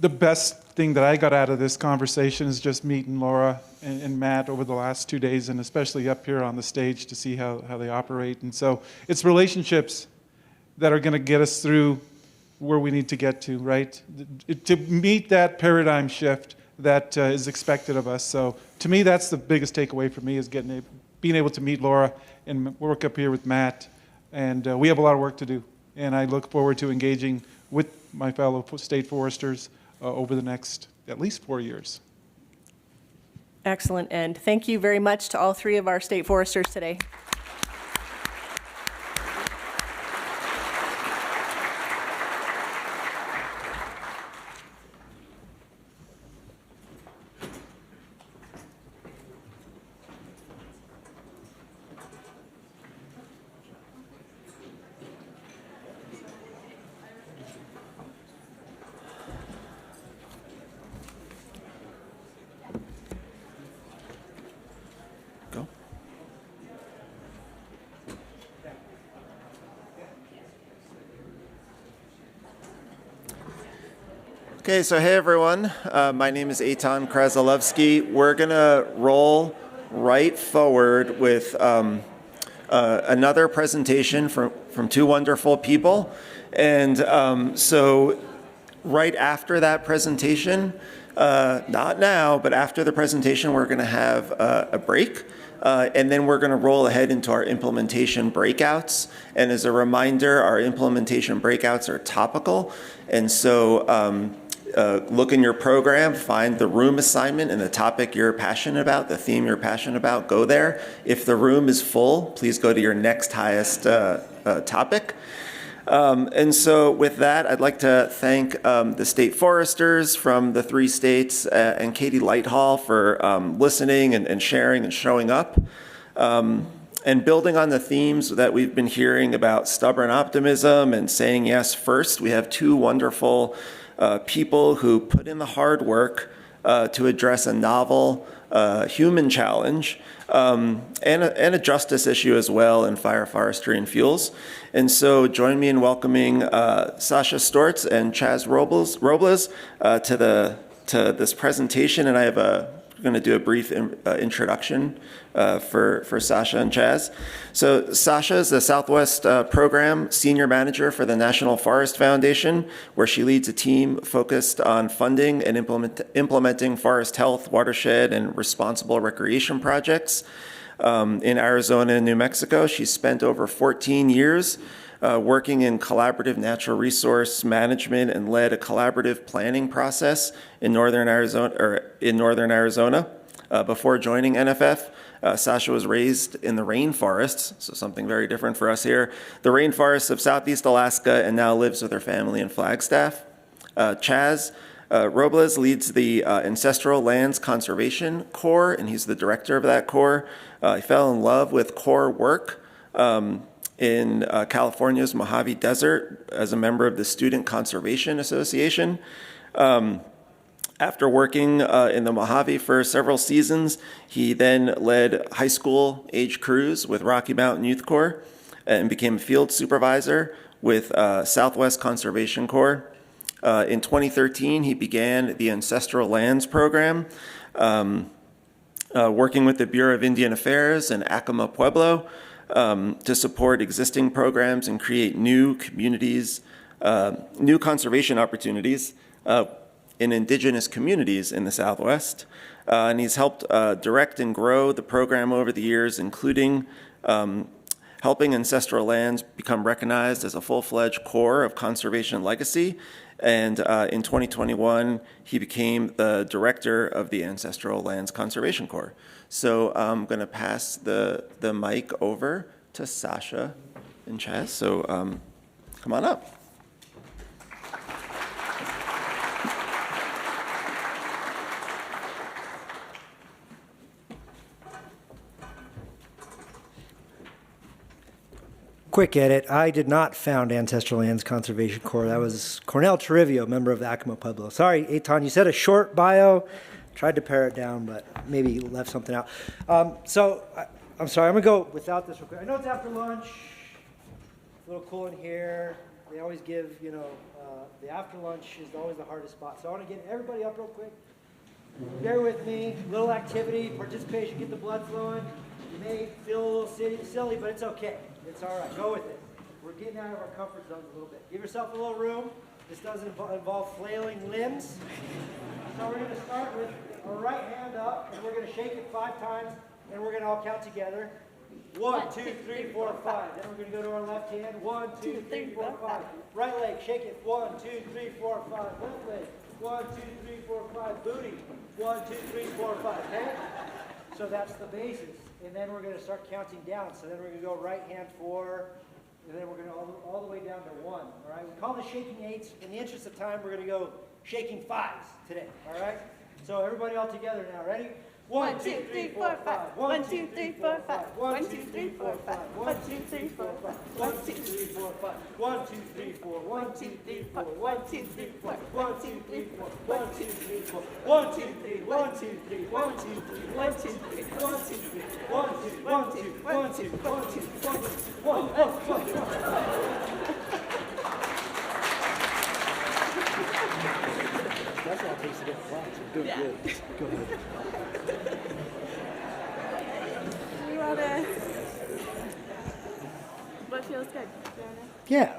the best thing that I got out of this conversation is just meeting Laura and Matt over the last 2 days, and especially up here on the stage to see how they operate. And so it's relationships that are going to get us through where we need to get to, right? To meet that paradigm shift that is expected of us. So to me, that's the biggest takeaway for me, is being able to meet Laura and work up here with Matt. And we have a lot of work to do. And I look forward to engaging with my fellow state foresters over the next at least 4 years. Excellent. And thank you very much to all three of our state foresters today. Okay, so hey everyone, my name is Eitan Krasilovsky. We're gonna roll right forward with another presentation from two wonderful people. And so right after that presentation, not now, but after the presentation, we're gonna have a break. And then we're going to roll ahead into our implementation breakouts. And as a reminder, our implementation breakouts are topical. And so look in your program, find the room assignment and the topic you're passionate about, the theme you're passionate about, go there. If the room is full, please go to your next highest topic. And so with that, I'd like to thank the state foresters from the 3 states and Katie Lighthall for listening and sharing and showing up. And building on the themes that we've been hearing about stubborn optimism and saying yes first, we have 2 wonderful people who put in the hard work to address a novel human challenge and a justice issue as well in fire, forestry, and fuels. And so join me in welcoming Sasha Stortz and Chaz Robles to this presentation. And I'm going to do a brief introduction for Sasha and Chaz. So Sasha is the Southwest Program Senior Manager for the National Forest Foundation, where she leads a team focused on funding and implementing forest health, watershed, and responsible recreation projects in Arizona and New Mexico. She's spent over 14 years working in collaborative natural resource management and led a collaborative planning process in northern Arizona. Before joining NFF, Sasha was raised in the rainforests, so something very different for us here, the rainforests of Southeast Alaska, and now lives with her family in Flagstaff. Chaz Robles leads the Ancestral Lands Conservation Corps, and he's the director of that corps. He fell in love with corps work in California's Mojave Desert as a member of the Student Conservation Association. After working in the Mojave for several seasons, he then led high school age crews with Rocky Mountain Youth Corps and became a field supervisor with Southwest Conservation Corps. In 2013, he began the Ancestral Lands Program, working with the Bureau of Indian Affairs and Acoma Pueblo to support existing programs and create new communities, new conservation opportunities in indigenous communities in the Southwest. And he's helped direct and grow the program over the years, including helping ancestral lands become recognized as a full-fledged core of conservation legacy. And in 2021, he became the director of the Ancestral Lands Conservation Corps. So I'm going to pass the mic over to Sasha and Chaz. So come on up. Quick edit, I did not found Ancestral Lands Conservation Corps. That was Cornell Torrivio, member of the Acoma Pueblo. Sorry, Eitan, you said a short bio. Tried to pare it down, but maybe you left something out. I'm sorry, I'm going to go without this real quick. I know it's after lunch. A little cool in here. They always give, the after lunch is always the hardest spot. So I want to get everybody up real quick. Bear with me, little activity, participation, get the blood flowing. You may feel a little silly, but it's okay. It's all right, go with it. We're getting out of our comfort zones a little bit. Give yourself a little room. This doesn't involve flailing limbs. So we're going to start with our right hand up, and we're going to shake it 5 times, and we're going to all count together. 1, 2, 3, 4, 5. Then we're going to go to our left hand. 1, 2, 3, 4, 5. Right leg, shake it. 1, 2, 3, 4, 5. Left leg. 1, 2, 3, 4, 5. Booty. 1, 2, 3, 4, 5. Okay? So that's the basis. And then we're going to start counting down. So then we're going to go right hand 4, and then we're going to all the way down to 1. All right? We call this shaking 8s. In the interest of time, we're going to go shaking 5s today. All right? So everybody all together now. Ready? 1, 2, 3, 4, 5. 1, 2, 3, 4, 5. 1, 2, 3, 4, 5. 1, 2, 3, 4, 5. 1, 2, 3, 4, 5. 1, 2, 3, 4. 1, 2, 3, 4. 1, 2, 3, 4. 1, 2, 3, 4. 1, 2, 3, 4. 1, 2, 3. 1, 2, 3. 1, 2, 3. 1, 2, 3. 1, 2, 3. 1, 2, 1, 2, 1, 2, 1, 2, 1, 1. That's all it takes to get flat. So good. Go ahead. What feels good? Yeah.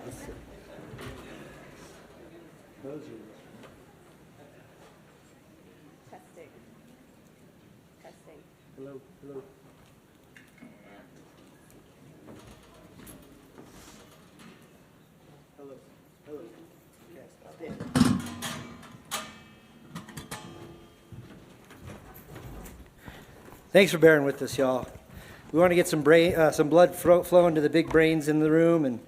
Testing. Hello. Yes, stop it. Thanks for bearing with us, y'all. We want to get some blood flowing to the big brains in the room and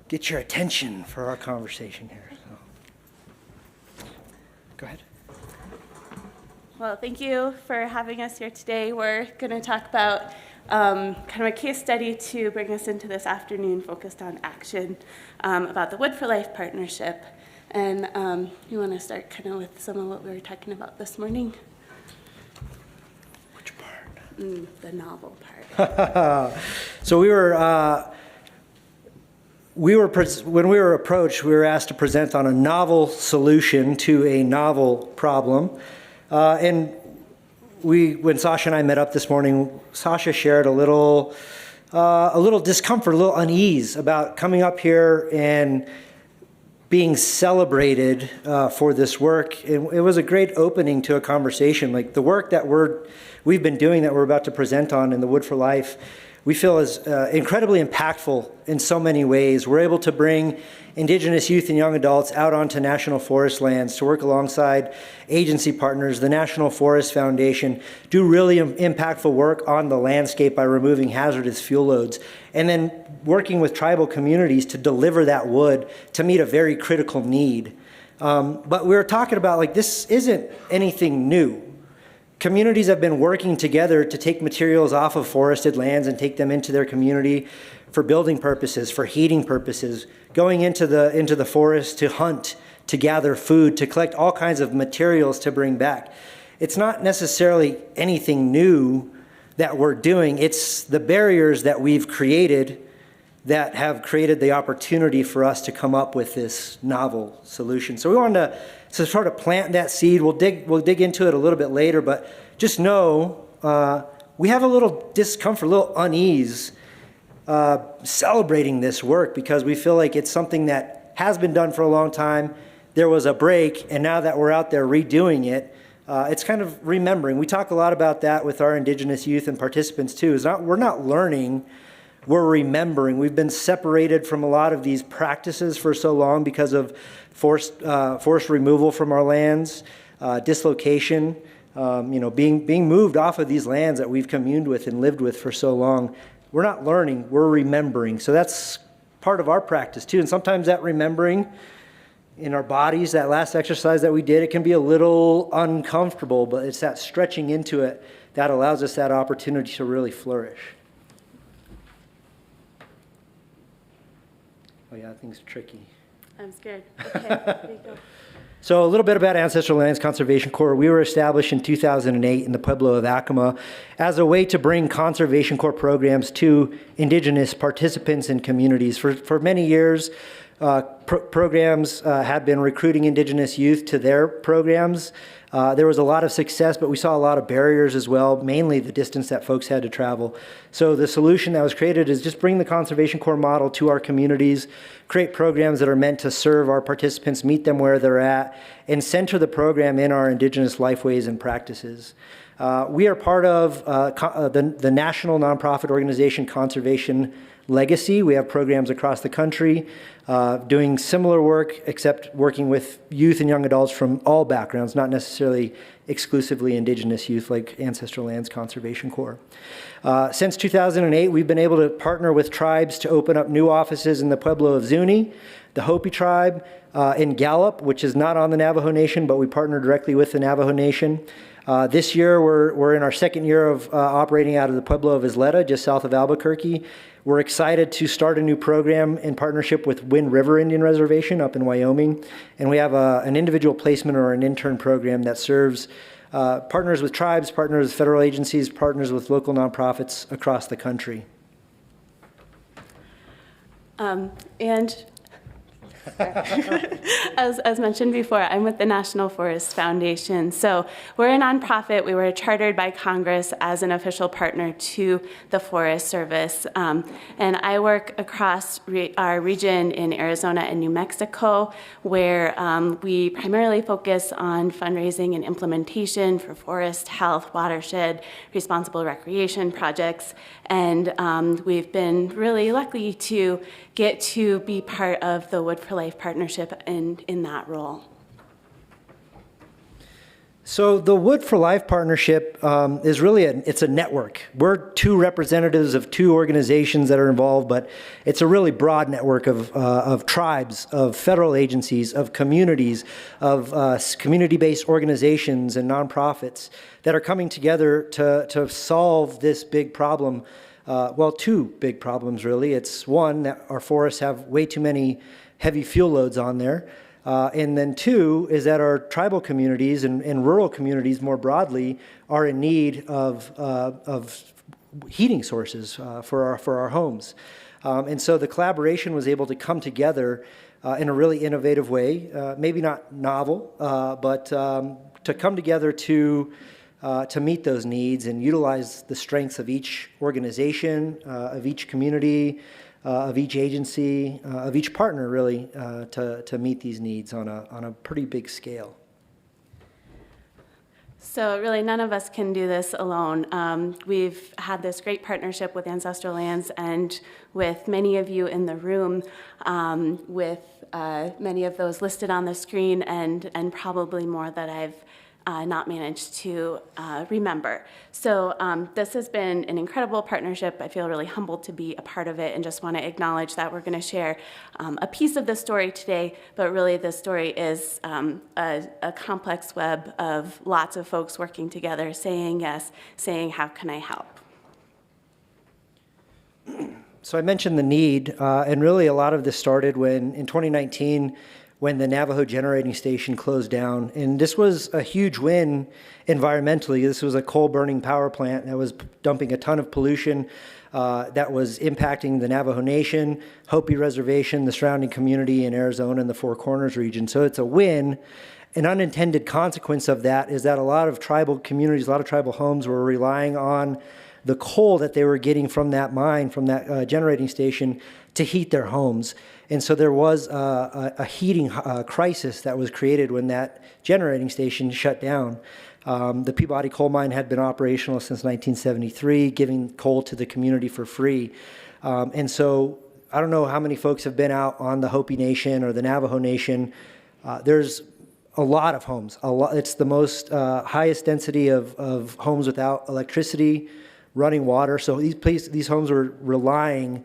get your attention for our conversation here. So, go ahead. Well, thank you for having us here today. We're going to talk about kind of a case study to bring us into this afternoon focused on action about the Wood for Life partnership. And you want to start kind of with some of what we were talking about this morning? Which part? The novel part. So when we were approached, we were asked to present on a novel solution to a novel problem. And when Sasha and I met up this morning, Sasha shared a little discomfort, a little unease about coming up here and being celebrated for this work. It was a great opening to a conversation. Like the work that we've been doing that we're about to present on in the Wood for Life, we feel is incredibly impactful in so many ways. We're able to bring Indigenous youth and young adults out onto national forest lands to work alongside agency partners, the National Forest Foundation, do really impactful work on the landscape by removing hazardous fuel loads, and then working with tribal communities to deliver that wood to meet a very critical need. But we were talking about, like, this isn't anything new. Communities have been working together to take materials off of forested lands and take them into their community for building purposes, for heating purposes, going into the forest to hunt, to gather food, to collect all kinds of materials to bring back. It's not necessarily anything new that we're doing. It's the barriers that we've created that have created the opportunity for us to come up with this novel solution. So we wanted to sort of plant that seed. We'll dig into it a little bit later, but just know we have a little discomfort, a little unease celebrating this work because we feel like it's something that has been done for a long time. There was a break, and now that we're out there redoing it, it's kind of remembering. We talk a lot about that with our Indigenous youth and participants too. We're not learning, we're remembering. We've been separated from a lot of these practices for so long because of forced removal from our lands, dislocation, being moved off of these lands that we've communed with and lived with for so long. We're not learning, we're remembering. So that's part of our practice too. And sometimes that remembering in our bodies, that last exercise that we did, it can be a little uncomfortable, but it's that stretching into it that allows us that opportunity to really flourish. Oh yeah, that thing's tricky. I'm scared. Okay, there you go. So a little bit about Ancestral Lands Conservation Corps. We were established in 2008 in the Pueblo of Acoma as a way to bring Conservation Corps programs to Indigenous participants and communities. For many years, programs have been recruiting Indigenous youth to their programs. There was a lot of success, but we saw a lot of barriers as well, mainly the distance that folks had to travel. So the solution that was created is just bring the Conservation Corps model to our communities, create programs that are meant to serve our participants, meet them where they're at, and center the program in our Indigenous lifeways and practices. We are part of the national nonprofit organization Conservation Legacy. We have programs across the country doing similar work, except working with youth and young adults from all backgrounds, not necessarily exclusively Indigenous youth like Ancestral Lands Conservation Corps. Since 2008, we've been able to partner with tribes to open up new offices in the Pueblo of Zuni, the Hopi tribe, in Gallup, which is not on the Navajo Nation, but we partner directly with the Navajo Nation. This year, we're in our second year of operating out of the Pueblo of Isleta, just south of Albuquerque. We're excited to start a new program in partnership with Wind River Indian Reservation up in Wyoming. And we have an individual placement or an intern program that serves partners with tribes, partners with federal agencies, partners with local nonprofits across the country. And as mentioned before, I'm with the National Forest Foundation. So we're a nonprofit. We were chartered by Congress as an official partner to the Forest Service. And I work across our region in Arizona and New Mexico, where we primarily focus on fundraising and implementation for forest health, watershed, responsible recreation projects. And we've been really lucky to get to be part of the Wood for Life partnership in that role. So the Wood for Life partnership is really it's a network. We're two representatives of two organizations that are involved, but it's a really broad network of tribes, of federal agencies, of communities, of community-based organizations and nonprofits that are coming together to solve this big problem. Well, two big problems, really. It's one, that our forests have way too many heavy fuel loads on there. And then two is that our tribal communities and rural communities more broadly are in need of heating sources for our homes. And so the collaboration was able to come together in a really innovative way, maybe not novel, but to come together to meet those needs and utilize the strengths of each organization, of each community, of each agency, of each partner, really, to meet these needs on a pretty big scale. So really, none of us can do this alone. We've had this great partnership with Ancestral Lands and with many of you in the room, with many of those listed on the screen and probably more that I've not managed to remember. So this has been an incredible partnership. I feel really humbled to be a part of it and just want to acknowledge that we're going to share a piece of the story today, but really the story is a complex web of lots of folks working together, saying yes, saying how can I help? So I mentioned the need, and really a lot of this started when in 2019, when the Navajo generating station closed down. And this was a huge win environmentally. This was a coal-burning power plant that was dumping a ton of pollution that was impacting the Navajo Nation, Hopi Reservation, the surrounding community in Arizona and the Four Corners region. So it's a win. An unintended consequence of that is that a lot of tribal communities, a lot of tribal homes were relying on the coal that they were getting from that mine, from that generating station, to heat their homes. And so there was a heating crisis that was created when that generating station shut down. The Peabody coal mine had been operational since 1973, giving coal to the community for free. And so I don't know how many folks have been out on the Hopi Nation or the Navajo Nation. There's a lot of homes. It's the most highest density of homes without electricity, running water. So these homes were relying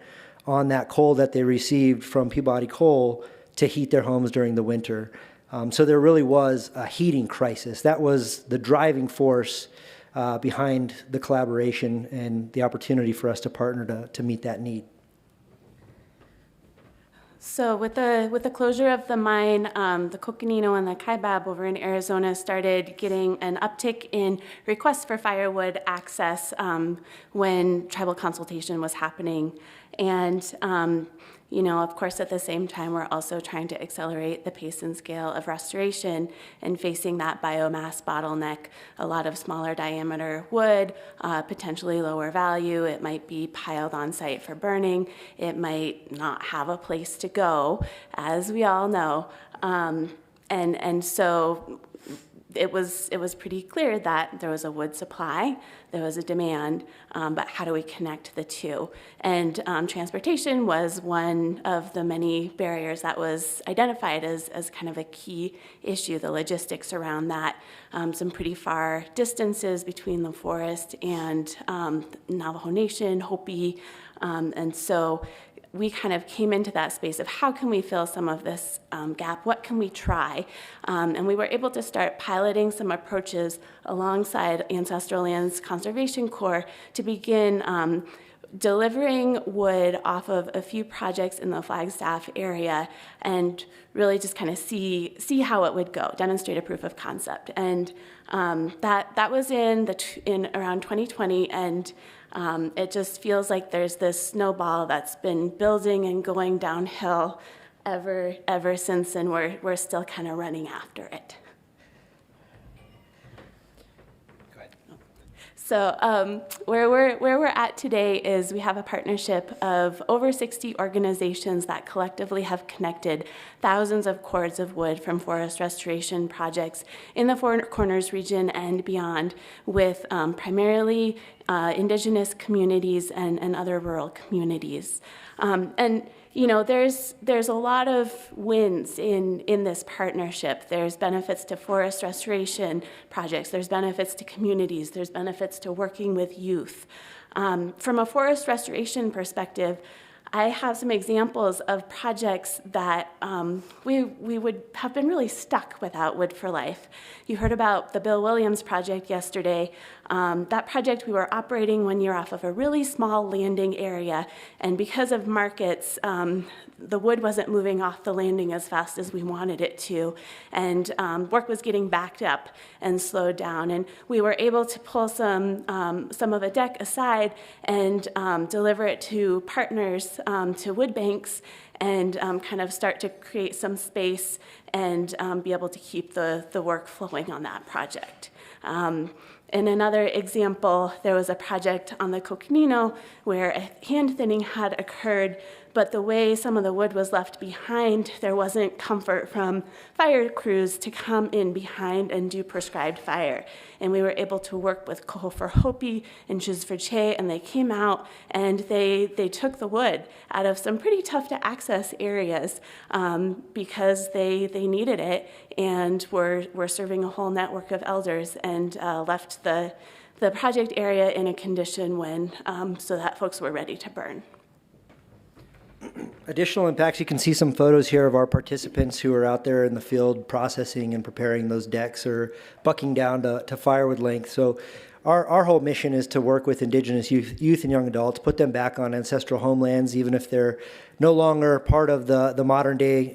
on that coal that they received from Peabody Coal to heat their homes during the winter. So there really was a heating crisis. That was the driving force behind the collaboration and the opportunity for us to partner to meet that need. So with the closure of the mine, the Coconino and the Kaibab over in Arizona started getting an uptick in requests for firewood access when tribal consultation was happening. And You know, of course, at the same time, we're also trying to accelerate the pace and scale of restoration and facing that biomass bottleneck. A lot of smaller diameter wood, potentially lower value. It might be piled on site for burning. It might not have a place to go, as we all know. And so it was pretty clear that there was a wood supply, there was a demand, but how do we connect the two? And transportation was one of the many barriers that was identified as kind of a key issue, the logistics around that. Some pretty far distances between the forest and Navajo Nation, Hopi, and so we kind of came into that space of how can we fill some of this gap, what can we try? And we were able to start piloting some approaches alongside Ancestral Lands Conservation Corps to begin delivering wood off of a few projects in the Flagstaff area and really just kind of see how it would go, demonstrate a proof of concept. And that was in around 2020, and it just feels like there's this snowball that's been building and going downhill ever since, and we're still kind of running after it. Go ahead. So where we're at today is we have a partnership of over 60 organizations that collectively have connected thousands of cords of wood from forest restoration projects in the Four Corners region and beyond with primarily indigenous communities and other rural communities. And you know, there's a lot of wins in this partnership. There's benefits to forest restoration projects. There's benefits to communities. There's benefits to working with youth. From a forest restoration perspective, I have some examples of projects that we would have been really stuck without Wood for Life. You heard about the Bill Williams project yesterday. That project, we were operating 1 year off of a really small landing area, and because of markets, the wood wasn't moving off the landing as fast as we wanted it to, and work was getting backed up and slowed down. And we were able to pull some of a deck aside and deliver it to partners, to wood banks, and kind of start to create some space and be able to keep the work flowing on that project. In another example, there was a project on the Coconino where a hand thinning had occurred, but the way some of the wood was left behind, there wasn't comfort from fire crews to come in behind and do prescribed fire. And we were able to work with Koho for Hopi and Shiz for Che, and they came out and they took the wood out of some pretty tough to access areas because they needed it, and were serving a whole network of elders and left the project area in a condition when so that folks were ready to burn. Additional impacts, you can see some photos here of our participants who are out there in the field processing and preparing those decks or bucking down to firewood length. So our whole mission is to work with indigenous youth and young adults, put them back on ancestral homelands, even if they're no longer part of the modern day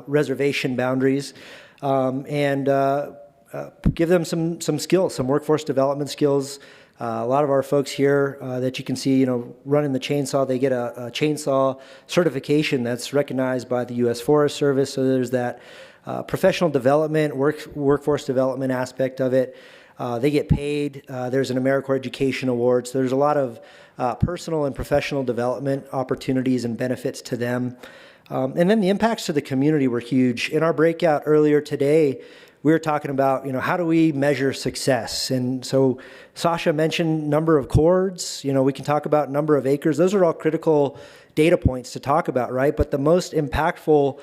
reservation boundaries, and give them some skills, some workforce development skills. A lot of our folks here that you can see, running the chainsaw, they get a chainsaw certification that's recognized by the U.S. Forest Service. So there's that professional development, workforce development aspect of it. They get paid. There's an AmeriCorps Education Award. So there's a lot of personal and professional development opportunities and benefits to them. And then the impacts to the community were huge. In our breakout earlier today, we were talking about, how do we measure success? And so Sasha mentioned number of cords. We can talk about number of acres. Those are all critical data points to talk about, right? But the most impactful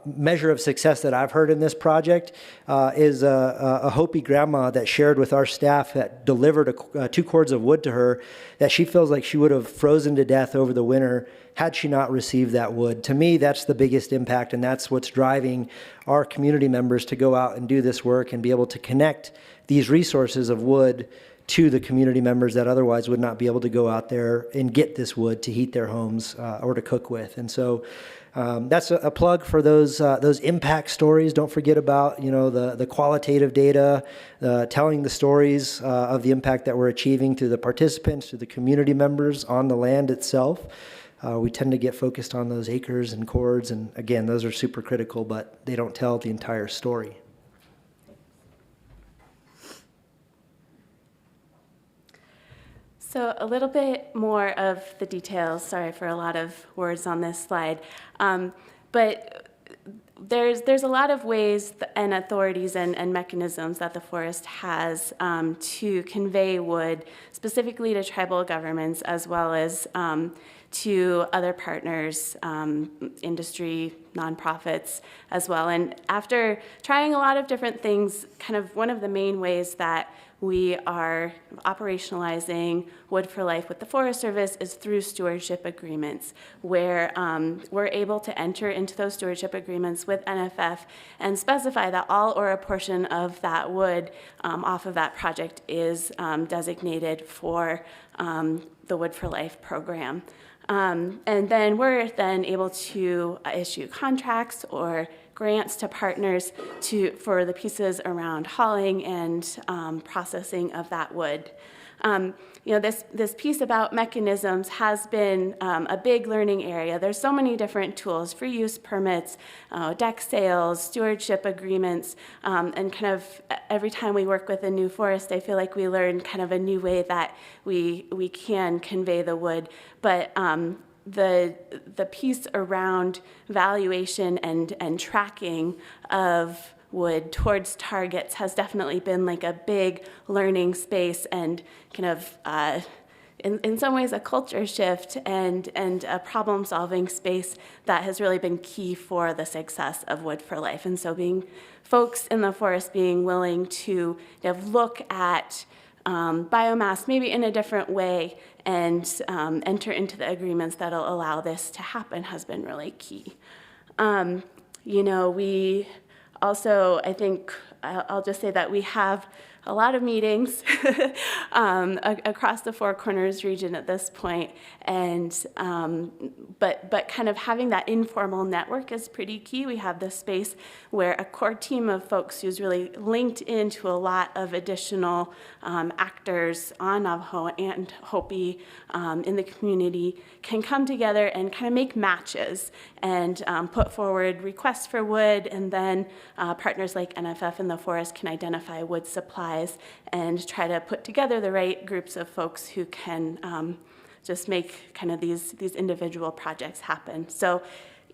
measure of success that I've heard in this project is a Hopi grandma that shared with our staff that delivered 2 cords of wood to her that she feels like she would have frozen to death over the winter had she not received that wood. To me, that's the biggest impact, and that's what's driving our community members to go out and do this work and be able to connect these resources of wood to the community members that otherwise would not be able to go out there and get this wood to heat their homes or to cook with. And so that's a plug for those impact stories. Don't forget about the qualitative data, telling the stories of the impact that we're achieving through the participants, through the community members on the land itself. We tend to get focused on those acres and cords, and again, those are super critical, but they don't tell the entire story. So a little bit more of the details. Sorry for a lot of words on this slide. But there's a lot of ways and authorities and mechanisms that the forest has to convey wood, specifically to tribal governments, as well as to other partners, industry, nonprofits as well. And after trying a lot of different things, kind of one of the main ways that we are operationalizing Wood for Life with the Forest Service is through stewardship agreements, where we're able to enter into those stewardship agreements with NFF and specify that all or a portion of that wood off of that project is designated for the Wood for Life program. And then we're then able to issue contracts or grants to partners for the pieces around hauling and processing of that wood. This piece about mechanisms has been a big learning area. There's so many different tools: free use permits, deck sales, stewardship agreements, and kind of every time we work with a new forest, I feel like we learn kind of a new way that we can convey the wood. But the piece around valuation and tracking of wood towards targets has definitely been like a big learning space and kind of in some ways a culture shift and a problem-solving space that has really been key for the success of Wood for Life. And so folks in the forest being willing to look at biomass maybe in a different way and enter into the agreements that'll allow this to happen has been really key. We also, I think, I'll just say that we have a lot of meetings across the Four Corners region at this point, and but kind of having that informal network is pretty key. We have this space where a core team of folks who's really linked into a lot of additional actors on Navajo and Hopi in the community can come together and kind of make matches and put forward requests for wood, and then partners like NFF and the forest can identify wood supplies and try to put together the right groups of folks who can just make kind of these individual projects happen. So,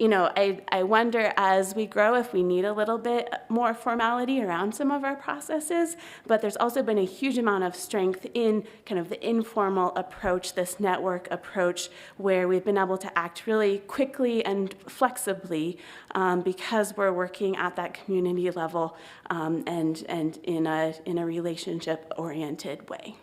I wonder as we grow if we need a little bit more formality around some of our processes, but there's also been a huge amount of strength in kind of the informal approach, this network approach, where we've been able to act really quickly and flexibly because we're working at that community level and in a relationship-oriented way.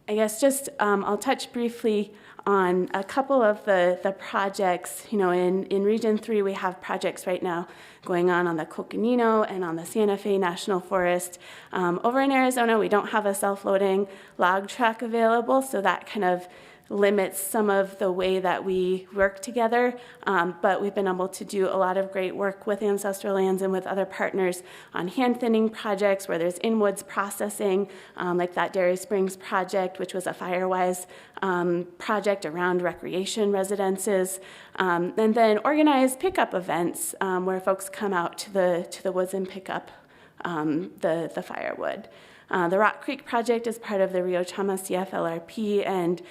I guess just I'll touch briefly on a couple of the projects. In Region 3, we have projects right now going on the Coconino and on the Santa Fe National Forest. Over in Arizona, we don't have a self-loading log truck available, so that kind of limits some of the way that we work together, but we've been able to do a lot of great work with Ancestral Lands and with other partners on hand thinning projects where there's in-woods processing, like that Dairy Springs project, which was a Firewise project around recreation residences, and then organized pickup events where folks come out to the woods and pick up the firewood. The Rock Creek project is part of the Rio Chama CFLRP, and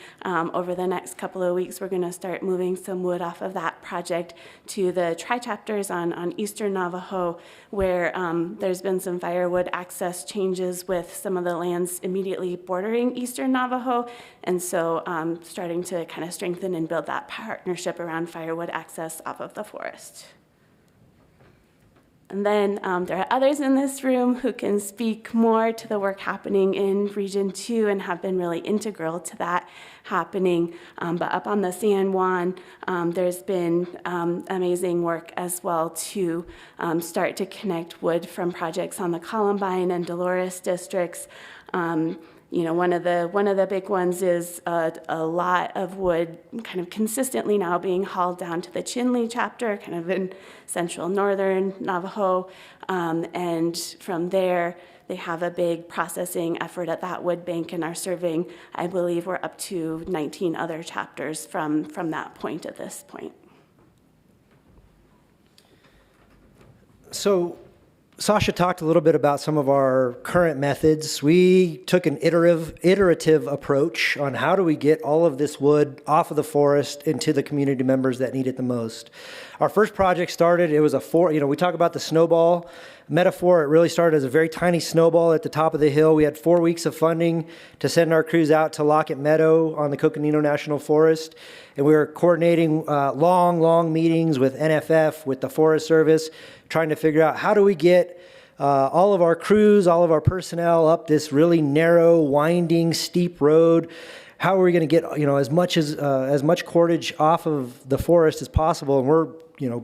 over the next couple of weeks, we're going to start moving some wood off of that project to the tri-chapters on Eastern Navajo, where there's been some firewood access changes with some of the lands immediately bordering Eastern Navajo, and so starting to kind of strengthen and build that partnership around firewood access off of the forest. And then there are others in this room who can speak more to the work happening in Region 2 and have been really integral to that happening. But up on the San Juan, there's been amazing work as well to start to connect wood from projects on the Columbine and Dolores districts. One of the big ones is a lot of wood kind of consistently now being hauled down to the Chinle chapter, kind of in central northern Navajo, and from there They have a big processing effort at that wood bank and are serving, I believe we're up to 19 other chapters from that point at this point. So Sasha talked a little bit about some of our current methods. We took an iterative approach on how do we get all of this wood off of the forest into the community members that need it the most. Our first project started, it was we talk about the snowball metaphor. It really started as a very tiny snowball at the top of the hill. We had 4 weeks of funding to send our crews out to Lockett Meadow on the Coconino National Forest. And we were coordinating long meetings with NFF, with the Forest Service, trying to figure out how do we get all of our crews, all of our personnel up this really narrow, winding, steep road. How are we going to get as much cordage off of the forest as possible? And we're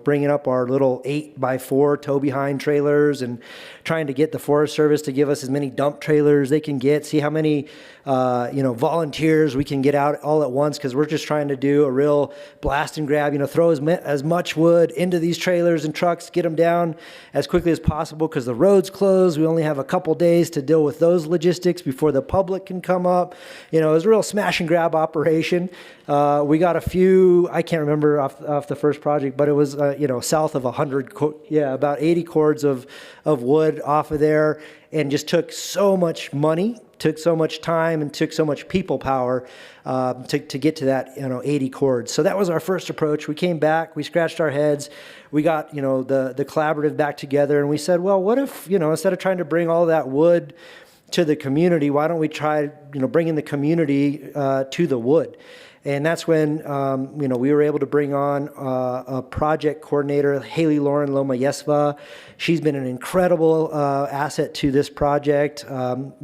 bringing up our little 8x4 tow-behind trailers and trying to get the Forest Service to give us as many dump trailers they can get, see how many volunteers we can get out all at once, because we're just trying to do a real blast and grab, throw as much wood into these trailers and trucks, get them down as quickly as possible because the road's closed. We only have a couple days to deal with those logistics before the public can come up. It was a real smash and grab operation. We got a few, I can't remember off the first project, but it was south of 100, about 80 cords of wood off of there, and just took so much money, took so much time, and took so much people power to get to that 80 cords. So that was our first approach. We came back, we scratched our heads, we got the collaborative back together, and we said, well, what if instead of trying to bring all that wood to the community, why don't we try bringing the community to the wood? And that's when, we were able to bring on a project coordinator, Haley Lauren Loma-Yesva. She's been an incredible asset to this project,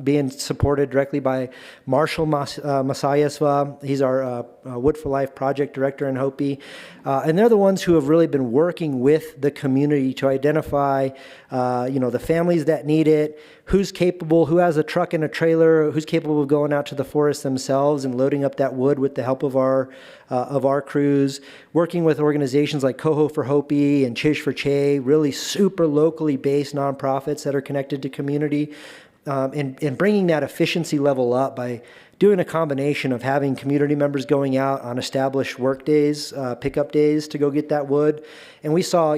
being supported directly by Marshall Masayesva. He's our Wood for Life project director in Hopi. And they're the ones who have really been working with the community to identify, the families that need it, who's capable, who has a truck and a trailer, who's capable of going out to the forest themselves and loading up that wood with the help of our crews, working with organizations like Coho for Hopi and Chish for Che, really super locally based nonprofits that are connected to community, and bringing that efficiency level up by doing a combination of having community members going out on established work days, pickup days to go get that wood. And we saw,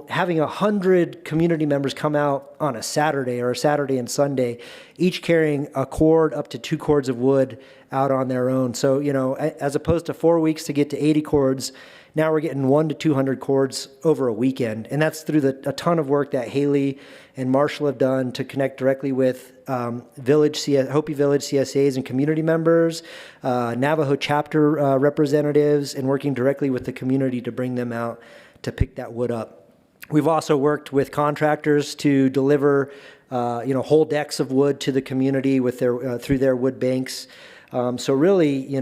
having 100 community members come out on a Saturday or a Saturday and Sunday, each carrying a cord up to 2 cords of wood out on their own. So, as opposed to 4 weeks to get to 80 cords, now we're getting 100 to 200 cords over a weekend. And that's through a ton of work that Haley and Marshall have done to connect directly with Hopi Village CSAs and community members, Navajo chapter representatives, and working directly with the community to bring them out to pick that wood up. We've also worked with contractors to deliver whole decks of wood to the community with their through their wood banks. So really,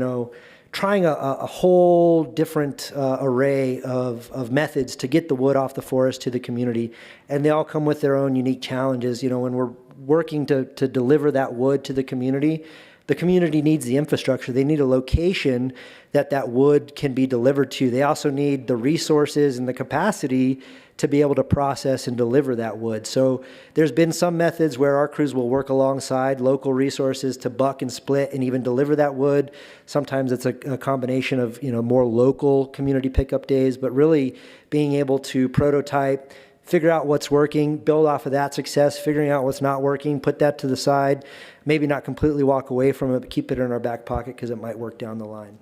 trying a whole different array of methods to get the wood off the forest to the community. And they all come with their own unique challenges. When we're working to deliver that wood to the community needs the infrastructure. They need a location that wood can be delivered to. They also need the resources and the capacity to be able to process and deliver that wood. So there's been some methods where our crews will work alongside local resources to buck and split and even deliver that wood. Sometimes it's a combination of more local community pickup days, but really being able to prototype, figure out what's working, build off of that success, figuring out what's not working, put that to the side, maybe not completely walk away from it, but keep it in our back pocket because it might work down the line.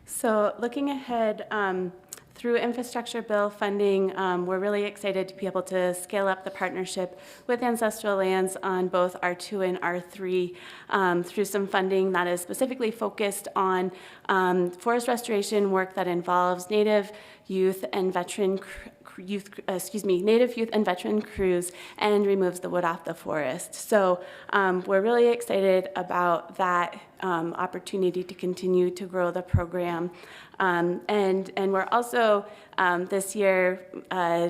So looking ahead, through infrastructure bill funding, we're really excited to be able to scale up the partnership with Ancestral Lands on both R2 and R3 through some funding that is specifically focused on forest restoration work that involves Native youth and veteran crews and removes the wood off the forest. So we're really excited about that opportunity to continue to grow the program. And we're also, this year,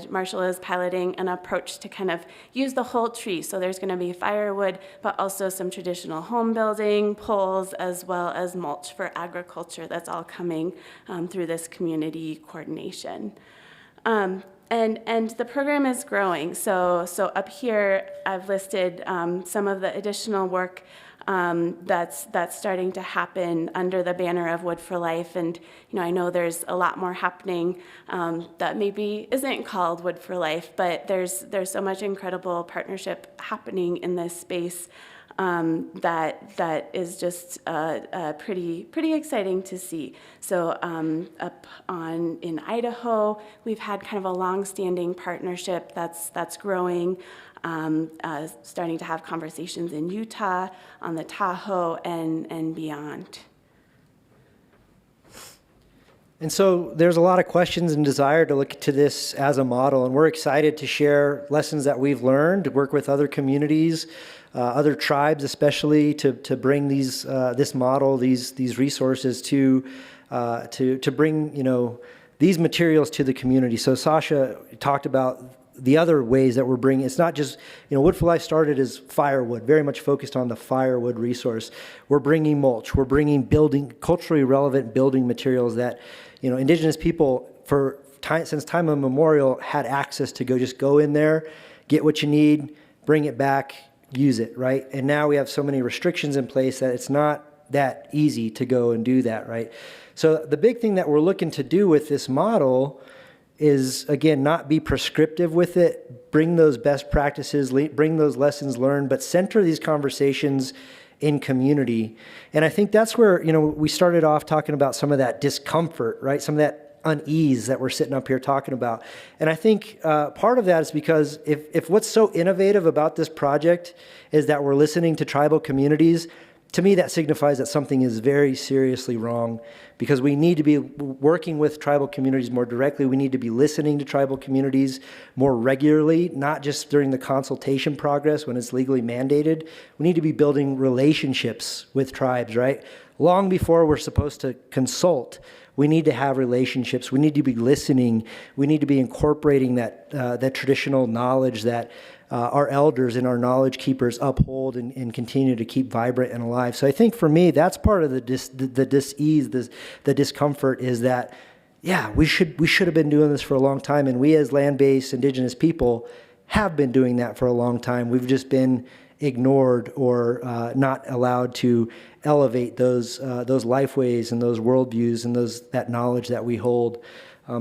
Marshall is piloting an approach to kind of use the whole tree. So there's going to be firewood, but also some traditional home building, poles, as well as mulch for agriculture. That's all coming through this community coordination. And the program is growing. So up here, I've listed some of the additional work that's starting to happen under the banner of Wood for Life. And I know there's a lot more happening that maybe isn't called Wood for Life, but there's so much incredible partnership happening in this space that is just pretty exciting to see. So up in Idaho, we've had kind of a long-standing partnership that's growing. Starting to have conversations in Utah, on the Tahoe, and beyond. And so there's a lot of questions and desire to look to this as a model, and we're excited to share lessons that we've learned, to work with other communities, other tribes especially, to bring these this model, these resources to bring these materials to the community. So Sasha talked about the other ways that we're bringing. It's not just, Wood for Life started as firewood, very much focused on the firewood resource. We're bringing mulch. We're bringing culturally relevant building materials that, indigenous people since time immemorial had access to just go in there, get what you need, bring it back, use it, right? And now we have so many restrictions in place that it's not that easy to go and do that, right? So the big thing that we're looking to do with this model is, again, not be prescriptive with it, bring those best practices, bring those lessons learned, but center these conversations in community. And I think that's where, we started off talking about some of that discomfort, right? Some of that unease that we're sitting up here talking about. And I think part of that is because if what's so innovative about this project is that we're listening to tribal communities, to me that signifies that something is very seriously wrong, because we need to be working with tribal communities more directly. We need to be listening to tribal communities more regularly, not just during the consultation progress when it's legally mandated. We need to be building relationships with tribes, right? Long before we're supposed to consult, we need to have relationships. We need to be listening. We need to be incorporating that traditional knowledge that our elders and our knowledge keepers uphold and continue to keep vibrant and alive. So I think for me, that's part of the dis-ease, the discomfort is that, we should have been doing this for a long time. And we as land-based indigenous people have been doing that for a long time. We've just been ignored or not allowed to elevate those lifeways and those worldviews and that knowledge that we hold.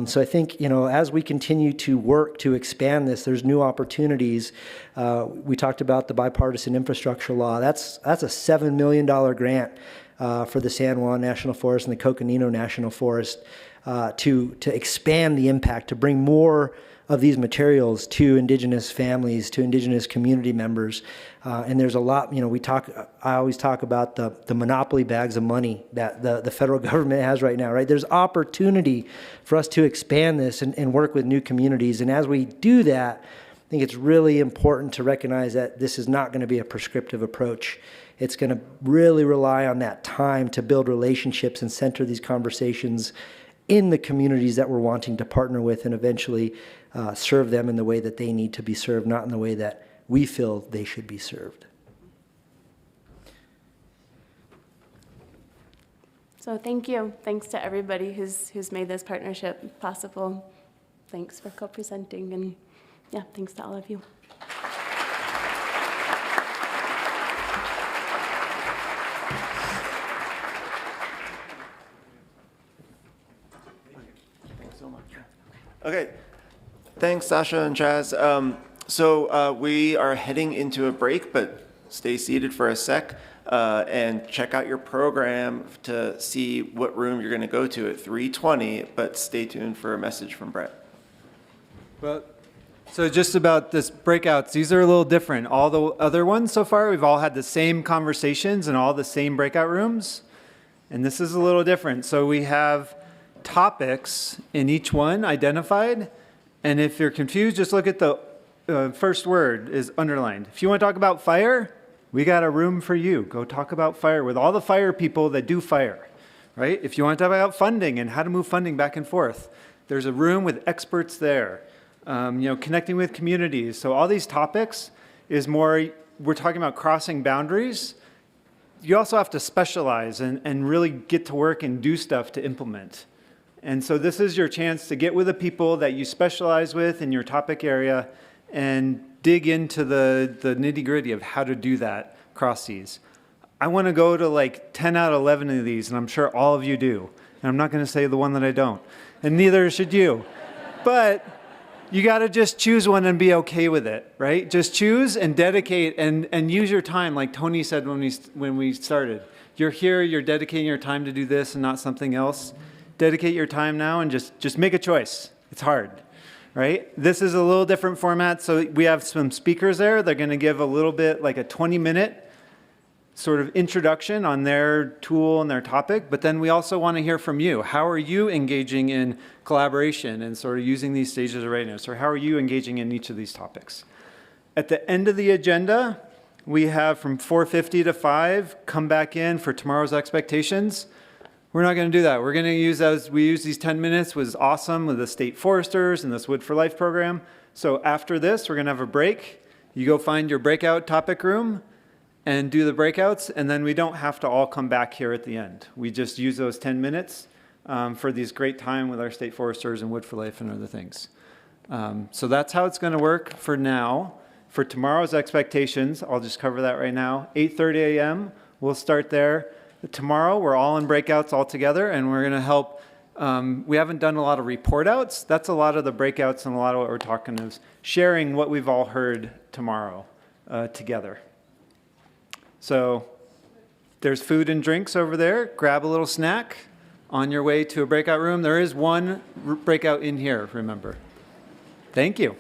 So I think, as we continue to work to expand this, there's new opportunities. We talked about the bipartisan infrastructure law. That's a $7 million grant for the San Juan National Forest and the Coconino National Forest to expand the impact, to bring more of these materials to indigenous families, to indigenous community members. And there's a lot, I always talk about the monopoly bags of money that the federal government has right now, right? There's opportunity for us to expand this and work with new communities. And as we do that, I think it's really important to recognize that this is not going to be a prescriptive approach. It's going to really rely on that time to build relationships and center these conversations in the communities that we're wanting to partner with and eventually serve them in the way that they need to be served, not in the way that we feel they should be served. So thank you. Thanks to everybody who's made this partnership possible. Thanks for co-presenting, and thanks to all of you. Okay, thanks, Sasha and Chaz. So we are heading into a break, but stay seated for a sec and check out your program to see what room you're going to go to at 3:20, but stay tuned for a message from Brett. Well, so just about this breakouts, these are a little different. All the other ones so far, we've all had the same conversations in all the same breakout rooms, and this is a little different. So we have topics in each one identified, and if you're confused, just look at the first word is underlined. If you want to talk about fire, we got a room for you. Go talk about fire with all the fire people that do fire, right? If you want to talk about funding and how to move funding back and forth, there's a room with experts there. Connecting with communities. So all these topics is more, we're talking about crossing boundaries. You also have to specialize and really get to work and do stuff to implement. And so this is your chance to get with the people that you specialize with in your topic area and dig into the nitty-gritty of how to do that across these. I want to go to like 10 out of 11 of these, and I'm sure all of you do. And I'm not going to say the one that I don't. And neither should you. But you got to just choose one and be okay with it, right? Just choose and dedicate and use your time, like Tony said when we started. You're here, you're dedicating your time to do this and not something else. Dedicate your time now and just make a choice. It's hard, right? This is a little different format. So we have some speakers there. They're going to give a little bit, like a 20-minute sort of introduction on their tool and their topic. But then we also want to hear from you. How are you engaging in collaboration and sort of using these stages of readiness? Or how are you engaging in each of these topics? At the end of the agenda, we have from 4:50 to 5, come back in for tomorrow's expectations. We're not going to do that. We're going to use these 10 minutes was awesome with the state foresters and this Wood for Life program. So after this, we're going to have a break. You go find your breakout topic room and do the breakouts, and then we don't have to all come back here at the end. We just use those 10 minutes for these great time with our state foresters and Wood for Life and other things. So that's how it's going to work for now. For tomorrow's expectations, I'll just cover that right now. 8:30 a.m., we'll start there. Tomorrow, we're all in breakouts all together, and we're going to help. We haven't done a lot of report outs. That's a lot of the breakouts, and a lot of what we're talking is sharing what we've all heard tomorrow together. So there's food and drinks over there. Grab a little snack on your way to a breakout room. There is one breakout in here, remember. Thank you.